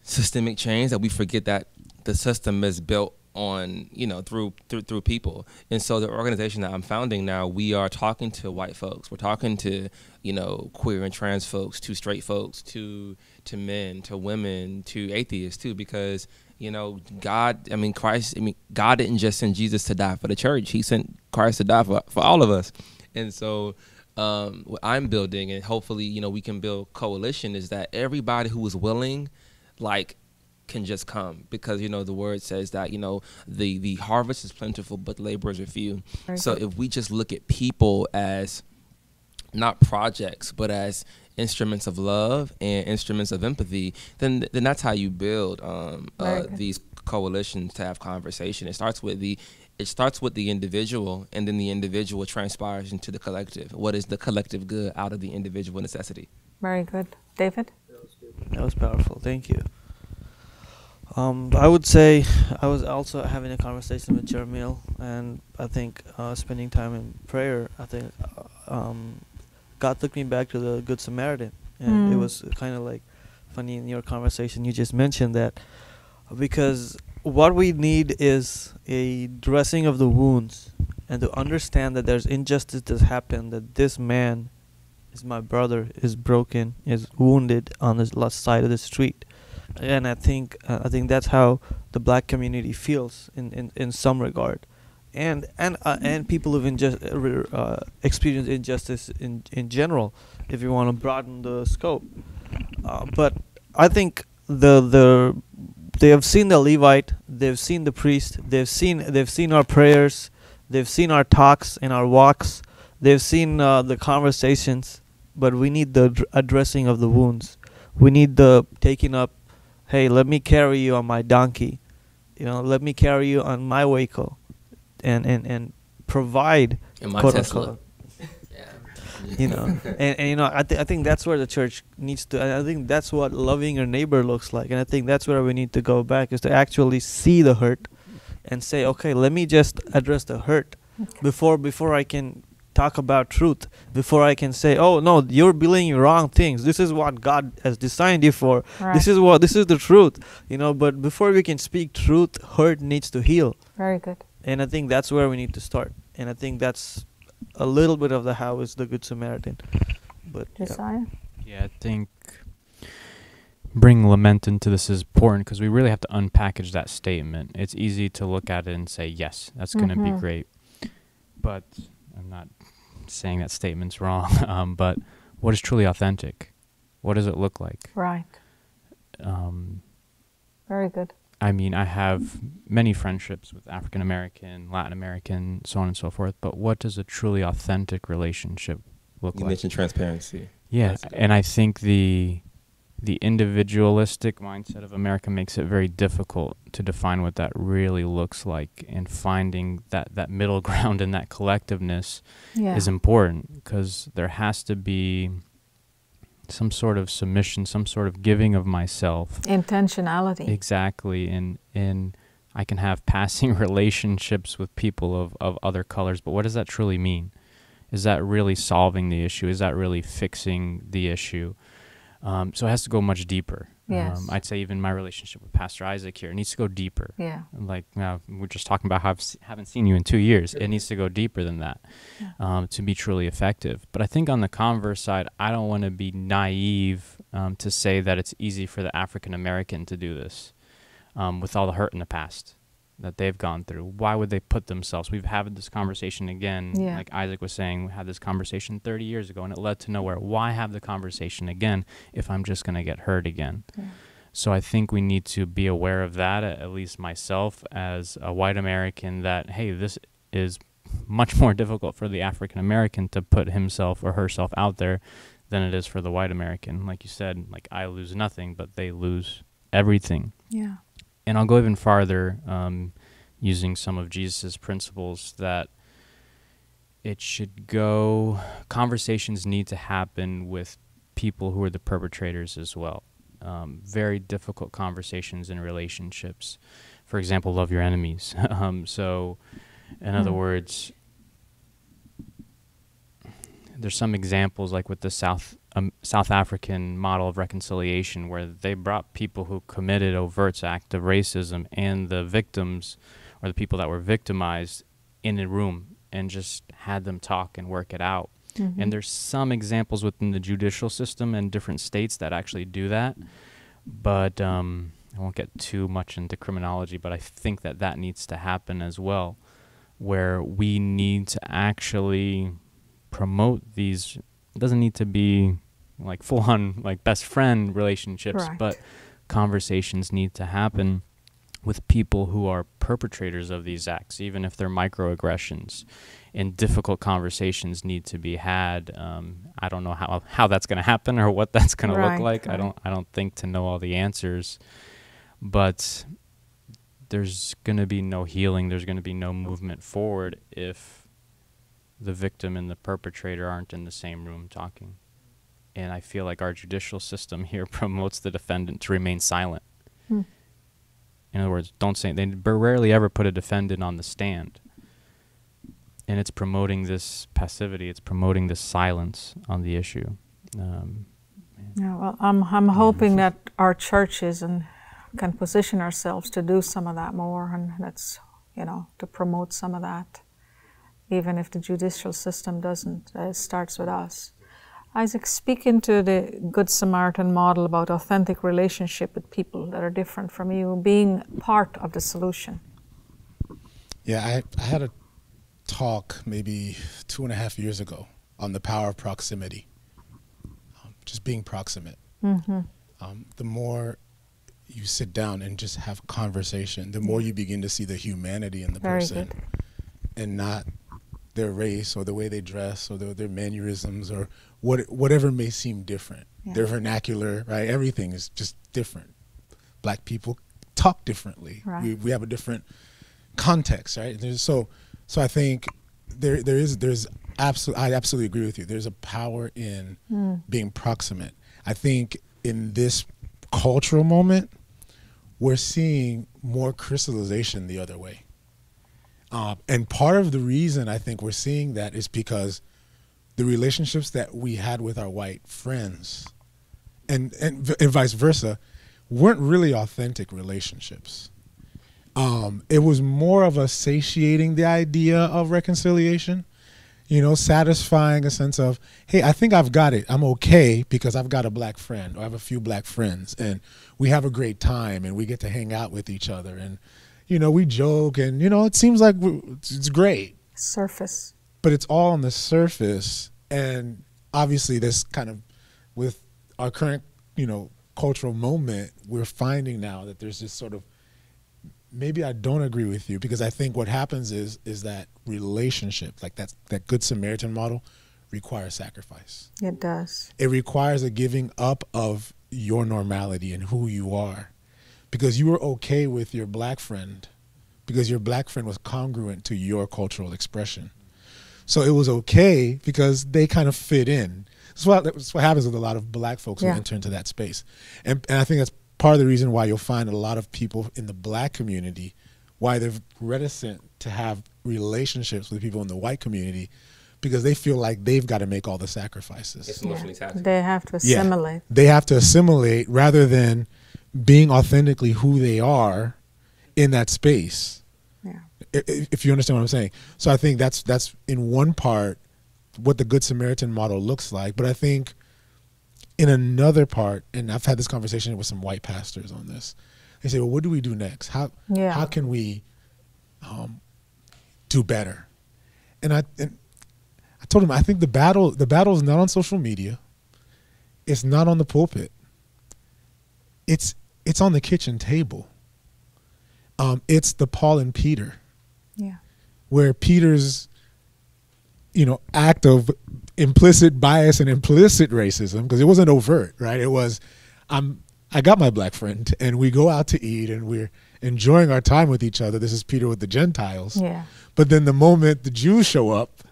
systemic change, that we forget that the system is built on, you know, through people. And so the organization that I'm founding now, we are talking to white folks, we're talking to, you know, queer and trans folks, to straight folks, to men, to women, to atheists too, because, you know, God didn't just send Jesus to die for the church. He sent Christ to die for all of us. And so what I'm building, and hopefully, you know, we can build coalition, is that everybody who is willing, like, can just come, because, you know, the word says that, you know, the harvest is plentiful, but laborers are few. So if we just look at people as not projects, but as instruments of love and instruments of empathy, then that's how you build these coalitions to have conversation. It starts with the individual, and then the individual transpires into the collective. What is the collective good out of the individual necessity? Very good. David? That was powerful. Thank you. I would say I was also having a conversation with Jermel, and I think spending time in prayer, I think God took me back to the Good Samaritan. And it was kind of like funny in your conversation, you just mentioned that, because what we need is a dressing of the wounds, and to understand that there's injustice that's happened, that this man is my brother, is broken, is wounded on the left side of the street. And I think that's how the black community feels in some regard, and people who've experienced injustice in general, if you want to broaden the scope. But I think they have seen the Levite, they've seen the priest, they've seen our prayers, they've seen our talks and our walks, they've seen the conversations, but we need the addressing of the wounds. We need the taking up. Hey, let me carry you on my donkey, you know, let me carry you on my vehicle, and provide in my Tesla. You know, and you know, I think that's where the church needs to, and I think that's what loving your neighbor looks like, and I think that's where we need to go back, is to actually see the hurt and say, okay, let me just address the hurt before I can talk about truth, before I can say, oh no, you're believing wrong things, this is what God has designed you for, right. This is the truth, you know. But before we can speak truth, hurt needs to heal. Very good. And I think that's where we need to start, and I think that's a little bit of the how is the Good Samaritan. But Josiah? Yeah, I think bringing lament into this is important, because we really have to unpackage that statement. It's easy to look at it and say, yes, that's going to be great, but I'm not saying that statement's wrong, but what is truly authentic? What does it look like? Right. Very good. I mean, I have many friendships with African American, Latin American, so on and so forth, but what does a truly authentic relationship look like? You mentioned transparency. Yeah, and I think the individualistic mindset of America makes it very difficult to define what that really looks like, and finding that middle ground and that collectiveness is important, because there has to be some sort of submission, some sort of giving of myself. Intentionality. Exactly, and I can have passing relationships with people of other colors, but what does that truly mean? Is that really solving the issue? Is that really fixing the issue? So it has to go much deeper. Yes. I'd say even my relationship with Pastor Isaac here, it needs to go deeper. Yeah. Like we're just talking about how I haven't seen you in 2 years. It needs to go deeper than that to be truly effective. But I think on the converse side, I don't want to be naive to say that it's easy for the African American to do this with all the hurt in the past that they've gone through. Why would they put themselves? We've had this conversation again, like Isaac was saying, we had this conversation 30 years ago and it led to nowhere. Why have the conversation again if I'm just going to get hurt again? Yeah. So I think we need to be aware of that, at least myself as a white American, that, hey, this is much more difficult for the African American to put himself or herself out there than it is for the white American. Like you said, like I lose nothing, but they lose everything. Yeah. And I'll go even farther, using some of Jesus's principles, that conversations need to happen with people who are the perpetrators as well. Very difficult conversations in relationships. For example, love your enemies. So, in other words, there's some examples like with the South African model of reconciliation, where they brought people who committed overt acts of racism and the victims or the people that were victimized in a room and just had them talk and work it out. Mm-hmm. And there's some examples within the judicial system in different states that actually do that. But I won't get too much into criminology, but I think that needs to happen as well, where we need to actually promote these. It doesn't need to be like full-on like best friend relationships, right, but conversations need to happen with people who are perpetrators of these acts, even if they're microaggressions. And difficult conversations need to be had. I don't know how that's going to happen or what that's going to look like. Right. I don't think to know all the answers, but there's going to be no healing. There's going to be no movement forward if the victim and the perpetrator aren't in the same room talking. And I feel like our judicial system here promotes the defendant to remain silent. In other words, don't say. They rarely ever put a defendant on the stand. And it's promoting this passivity. It's promoting this silence on the issue. Well, I'm hoping that our churches can position ourselves to do some of that more, and that's, to promote some of that, even if the judicial system doesn't. It starts with us. Isaac, speak into the Good Samaritan model about authentic relationship with people that are different from you, being part of the solution. Yeah, I had a talk maybe 2.5 years ago on the power of proximity, just being proximate. Mm-hmm. The more you sit down and just have conversation, the more you begin to see the humanity in the person, and not their race or the way they dress or their mannerisms or whatever may seem different. Yeah. Their vernacular, right? Everything is just different. Black people talk differently. Right. We have a different context, right? So I think there's I absolutely agree with you. There's a power in being proximate. I think in this cultural moment, we're seeing more crystallization the other way. And part of the reason I think we're seeing that is because the relationships that we had with our white friends and vice versa weren't really authentic relationships. It was more of a satiating the idea of reconciliation, satisfying a sense of, hey, I think I've got it. I'm okay because I've got a black friend, or I have a few black friends, and we have a great time and we get to hang out with each other, and we joke, and it seems like it's great. Surface. But it's all on the surface, and obviously this kind of, with our current, cultural moment, we're finding now that there's this sort of, maybe I don't agree with you, because I think what happens is that relationship, like that Good Samaritan model, requires sacrifice. It does. It requires a giving up of your normality and who you are. Because you were okay with your black friend, because your black friend was congruent to your cultural expression. So it was okay because they kind of fit in. That's what happens with a lot of black folks who enter into that space. And I think that's part of the reason why you'll find a lot of people in the black community why they're reticent to have relationships with people in the white community, because they feel like they've got to make all the sacrifices. It's emotionally taxing. They have to assimilate. They have to assimilate rather than being authentically who they are in that space. Yeah. If you understand what I'm saying. So I think that's in one part what the Good Samaritan model looks like. But I think in another part, and I've had this conversation with some white pastors on this, they say, well, what do we do next? How can we do better? And I told him, I think the battle is not on social media. It's not on the pulpit. It's on the kitchen table. It's the Paul and Peter. Yeah. Where Peter's, act of implicit bias and implicit racism, because it wasn't overt, right? It was, I got my black friend, and we go out to eat, and we're enjoying our time with each other. This is Peter with the Gentiles. Yeah. But then the moment the Jews show up,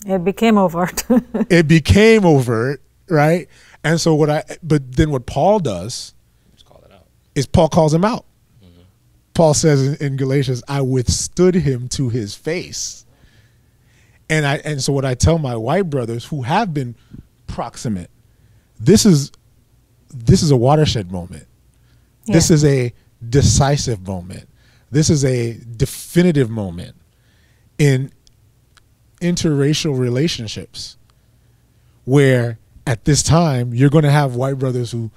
it became overt. it became overt, right? And so but then what Paul does is Paul calls him out. Mm-hmm. Paul says in Galatians, I withstood him to his face. And so what I tell my white brothers who have been proximate, this is a watershed moment. Yeah. This is a decisive moment. This is a definitive moment in interracial relationships where at this time you're going to have white brothers who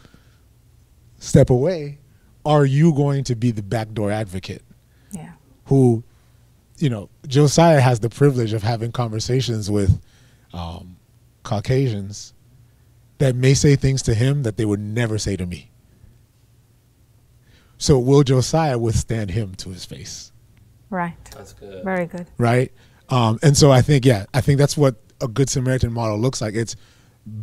step away. Are you going to be the backdoor advocate? Yeah. Who, Josiah has the privilege of having conversations with Caucasians that may say things to him that they would never say to me. So will Josiah withstand him to his face? Right. That's good. Very good. Right? And so I think that's what a Good Samaritan model looks like. It's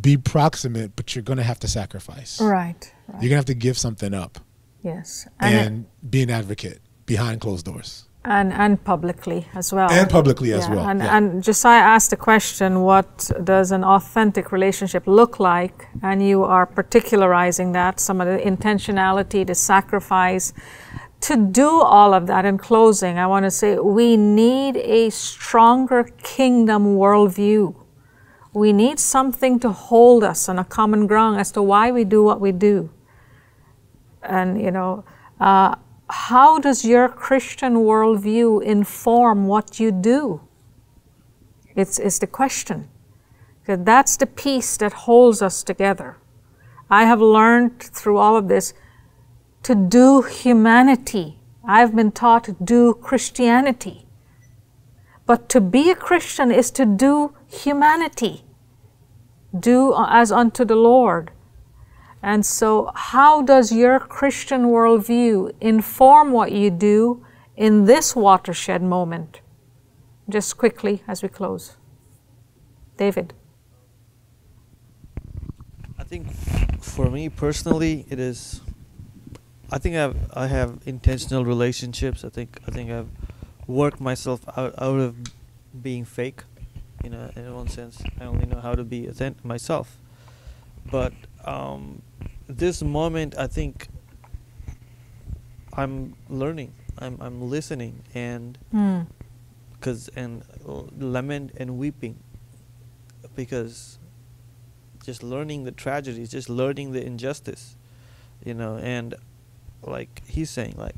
be proximate, but you're going to have to sacrifice. Right. You're going to have to give something up. Yes. And be an advocate behind closed doors. And publicly as well. And publicly as well. And Josiah asked the question, what does an authentic relationship look like? And you are particularizing that, some of the intentionality, the sacrifice. To do all of that, in closing, I want to say we need a stronger kingdom worldview. We need something to hold us on a common ground as to why we do what we do. And, how does your Christian worldview inform what you do? It's the question. That's the piece that holds us together. I have learned through all of this to do humanity. I've been taught to do Christianity. But to be a Christian is to do humanity. Do as unto the Lord. And so how does your Christian worldview inform what you do in this watershed moment? Just quickly as we close. David. I think for me personally, it is, I think I have intentional relationships. I think I've worked myself out of being fake. In one sense, I only know how to be authentic myself. But this moment, I think I'm learning. I'm listening and lament and weeping, because just learning the tragedies, just learning the injustice, and like he's saying, like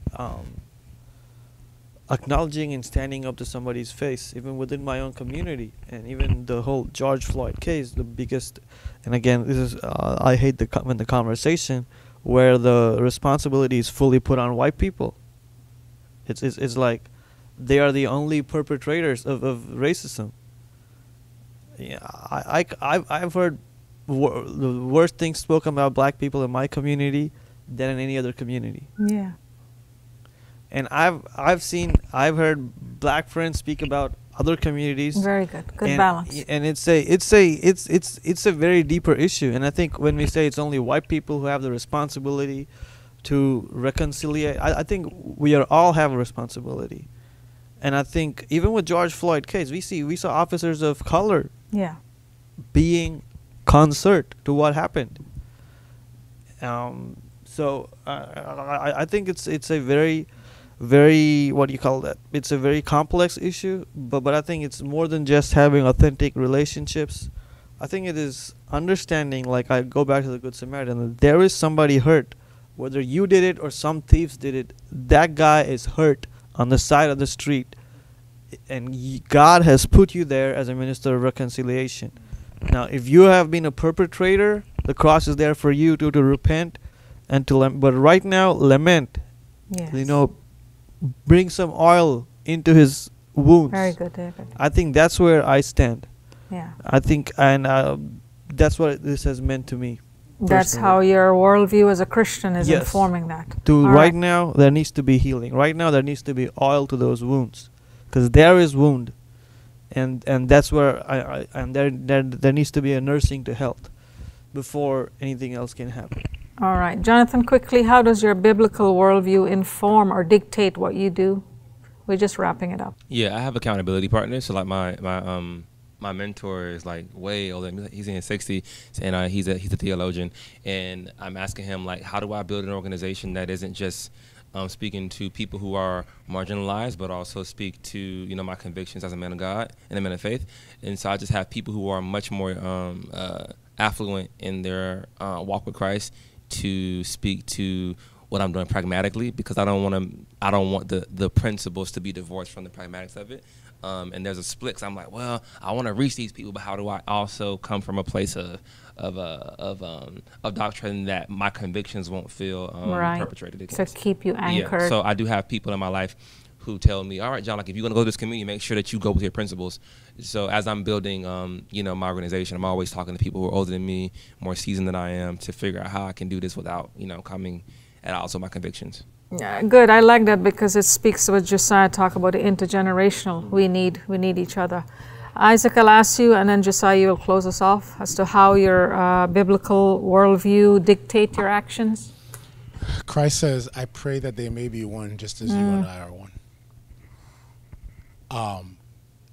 acknowledging and standing up to somebody's face, even within my own community, and even the whole George Floyd case, the biggest. And again, this is I hate the conversation where the responsibility is fully put on white people. It's like they are the only perpetrators of racism. Yeah, I've heard the worst things spoken about black people in my community than in any other community. Yeah. And I've heard black friends speak about other communities. Very good. Good balance. And it's a very deeper issue. And I think when we say it's only white people who have the responsibility to reconciliate, I think we all have a responsibility. And I think even with George Floyd case, we saw officers of color being concerned to what happened. So I think it's a very very, what do you call that? It's a very complex issue, but I think it's more than just having authentic relationships. I think it is understanding, like I go back to the Good Samaritan, that there is somebody hurt, whether you did it or some thieves did it. That guy is hurt on the side of the street, and God has put you there as a minister of reconciliation. Now, if you have been a perpetrator, the cross is there for you to repent and to but right now, lament. Yes. You know, bring some oil into his wounds. Very good, David. I think that's where I stand. Yeah. I think, and that's what this has meant to me. That's personally. how your worldview as a Christian is Yes. informing that. To All right now, there needs to be healing. Right now, there needs to be oil to those wounds, because there is wound, and that's where and there needs to be a nursing to health before anything else can happen. All right, Jonathan, quickly, how does your biblical worldview inform or dictate what you do? We're just wrapping it up. Yeah, I have accountability partners. So like my mentor is like way older. He's in his 60s, and he's a theologian. And I'm asking him, like, how do I build an organization that isn't just speaking to people who are marginalized, but also speak to, you know, my convictions as a man of God and a man of faith. And so I just have people who are much more affluent in their walk with Christ to speak to what I'm doing pragmatically, because I don't want the principles to be divorced from the pragmatics of it. And there's a split. 'Cause I'm like, well, I want to reach these people, but how do I also come from a place of doctrine that my convictions won't feel perpetrated against? So keep you anchored. Yeah. So I do have people in my life who tell me, all right, John, like if you're gonna go to this community, make sure that you go with your principles. So as I'm building, you know, my organization, I'm always talking to people who are older than me, more seasoned than I am, to figure out how I can do this without, you know, coming at also my convictions. Yeah, good. I like that because it speaks to what Josiah talked about, the intergenerational. We need each other. Isaac, I'll ask you, and then Josiah, you'll close us off as to how your biblical worldview dictate your actions. Christ says, I pray that they may be one just as you and I are one.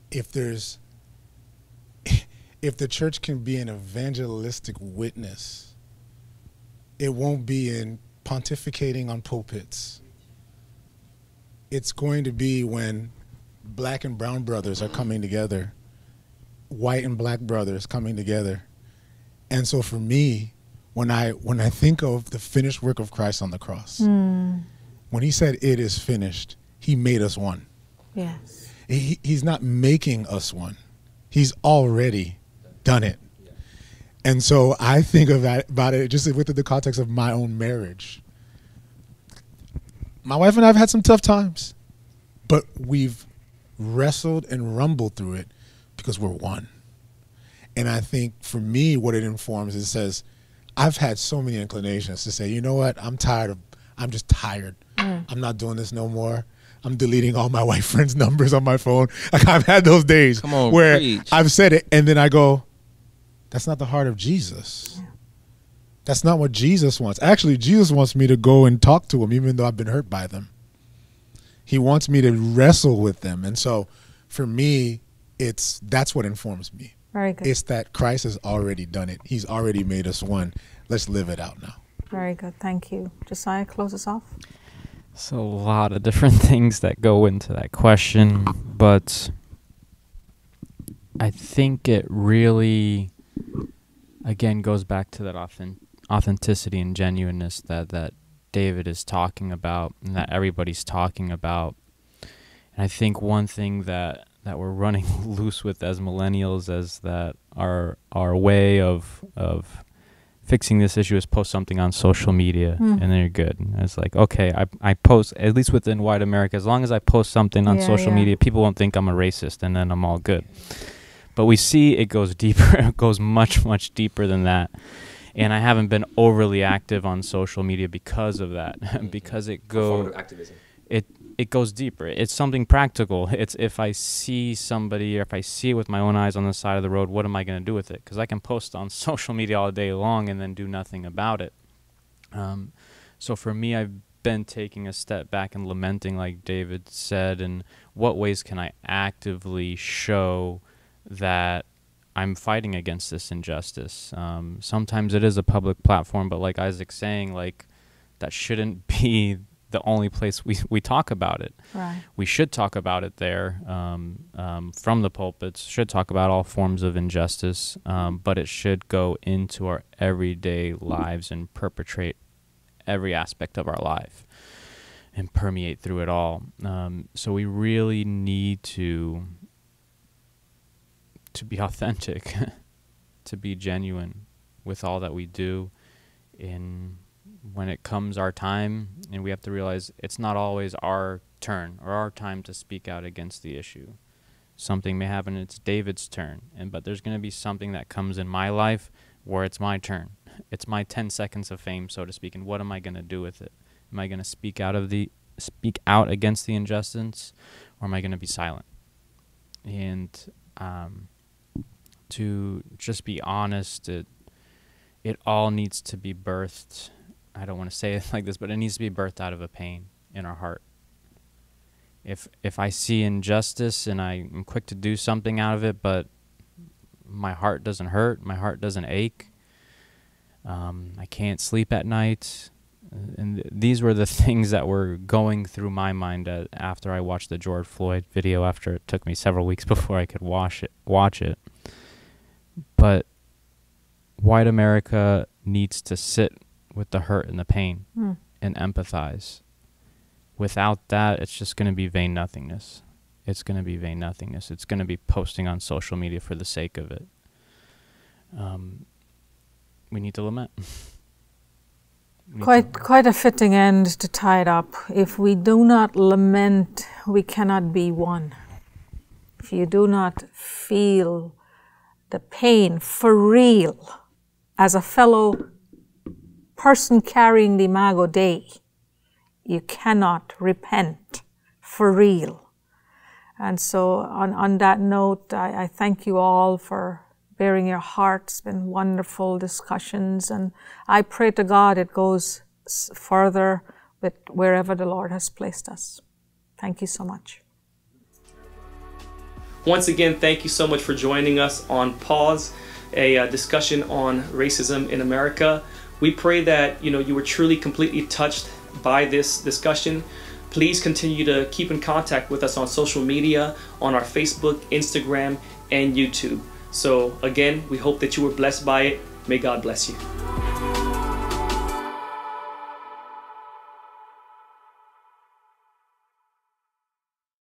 If the church can be an evangelistic witness, it won't be in pontificating on pulpits. It's going to be when black and brown brothers are coming together, white and black brothers coming together. And so for me, when I think of the finished work of Christ on the cross, when he said it is finished, he made us one. Yes. He's not making us one. He's already done it. And so I think about it just within the context of my own marriage. My wife and I have had some tough times, but we've wrestled and rumbled through it because we're one. And I think for me, what it informs is it says, I've had so many inclinations to say, you know what, I'm just tired. I'm not doing this no more. I'm deleting all my white friends' numbers on my phone. Like I've had those days where I've said it and then I go, that's not the heart of Jesus. Yeah. That's not what Jesus wants. Actually, Jesus wants me to go and talk to them, even though I've been hurt by them. He wants me to wrestle with them. And so for me, that's what informs me. Very good. It's that Christ has already done it. He's already made us one. Let's live it out now. Very good. Thank you. Josiah, close us off. So a lot of different things that go into that question, but I think it really, again, goes back to that authenticity and genuineness that David is talking about and that everybody's talking about. And I think one thing that we're running loose with as millennials is that our way of fixing this issue is post something on social media and then you're good. And it's like, okay, I post, at least within white America, as long as I post something on social media, people won't think I'm a racist and then I'm all good. But we see it goes deeper. It goes much, much deeper than that. And I haven't been overly active on social media because of that. Because it goes deeper. It's something practical. It's if I see somebody or if I see it with my own eyes on the side of the road, what am I going to do with it? Because I can post on social media all day long and then do nothing about it. So for me, I've been taking a step back and lamenting, like David said, and what ways can I actively show that I'm fighting against this injustice. Sometimes it is a public platform, but like Isaac's saying, like that shouldn't be the only place we talk about it. Right. We should talk about it there from the pulpits, should talk about all forms of injustice, but it should go into our everyday lives and perpetrate every aspect of our life and permeate through it all. So we really need to be authentic, to be genuine with all that we do. When it comes our time, and we have to realize it's not always our turn or our time to speak out against the issue. Something may happen, it's David's turn, but there's going to be something that comes in my life where it's my turn. It's my 10 seconds of fame, so to speak, and what am I going to do with it? Am I going to speak out against the injustice, or am I going to be silent? And to just be honest, it all needs to be birthed. I don't want to say it like this, but it needs to be birthed out of a pain in our heart. If I see injustice and I'm quick to do something out of it, but my heart doesn't hurt, my heart doesn't ache, I can't sleep at night. And these were the things that were going through my mind after I watched the George Floyd video, after it took me several weeks before I could watch it. But white America needs to sit with the hurt and the pain and empathize. Without that, it's just going to be vain nothingness. It's going to be vain nothingness. It's going to be posting on social media for the sake of it. We need to lament. Quite a fitting end to tie it up. If we do not lament, we cannot be one. If you do not feel the pain for real as a fellow person carrying the Imago Dei, you cannot repent for real. And so on that note, I thank you all for bearing your hearts. It's been wonderful discussions, and I pray to God it goes further with wherever the Lord has placed us. Thank you so much. Once again, thank you so much for joining us on Pause, a discussion on racism in America. We pray that you were truly completely touched by this discussion. Please continue to keep in contact with us on social media, on our Facebook, Instagram, and YouTube. So again, we hope that you were blessed by it. May God bless you.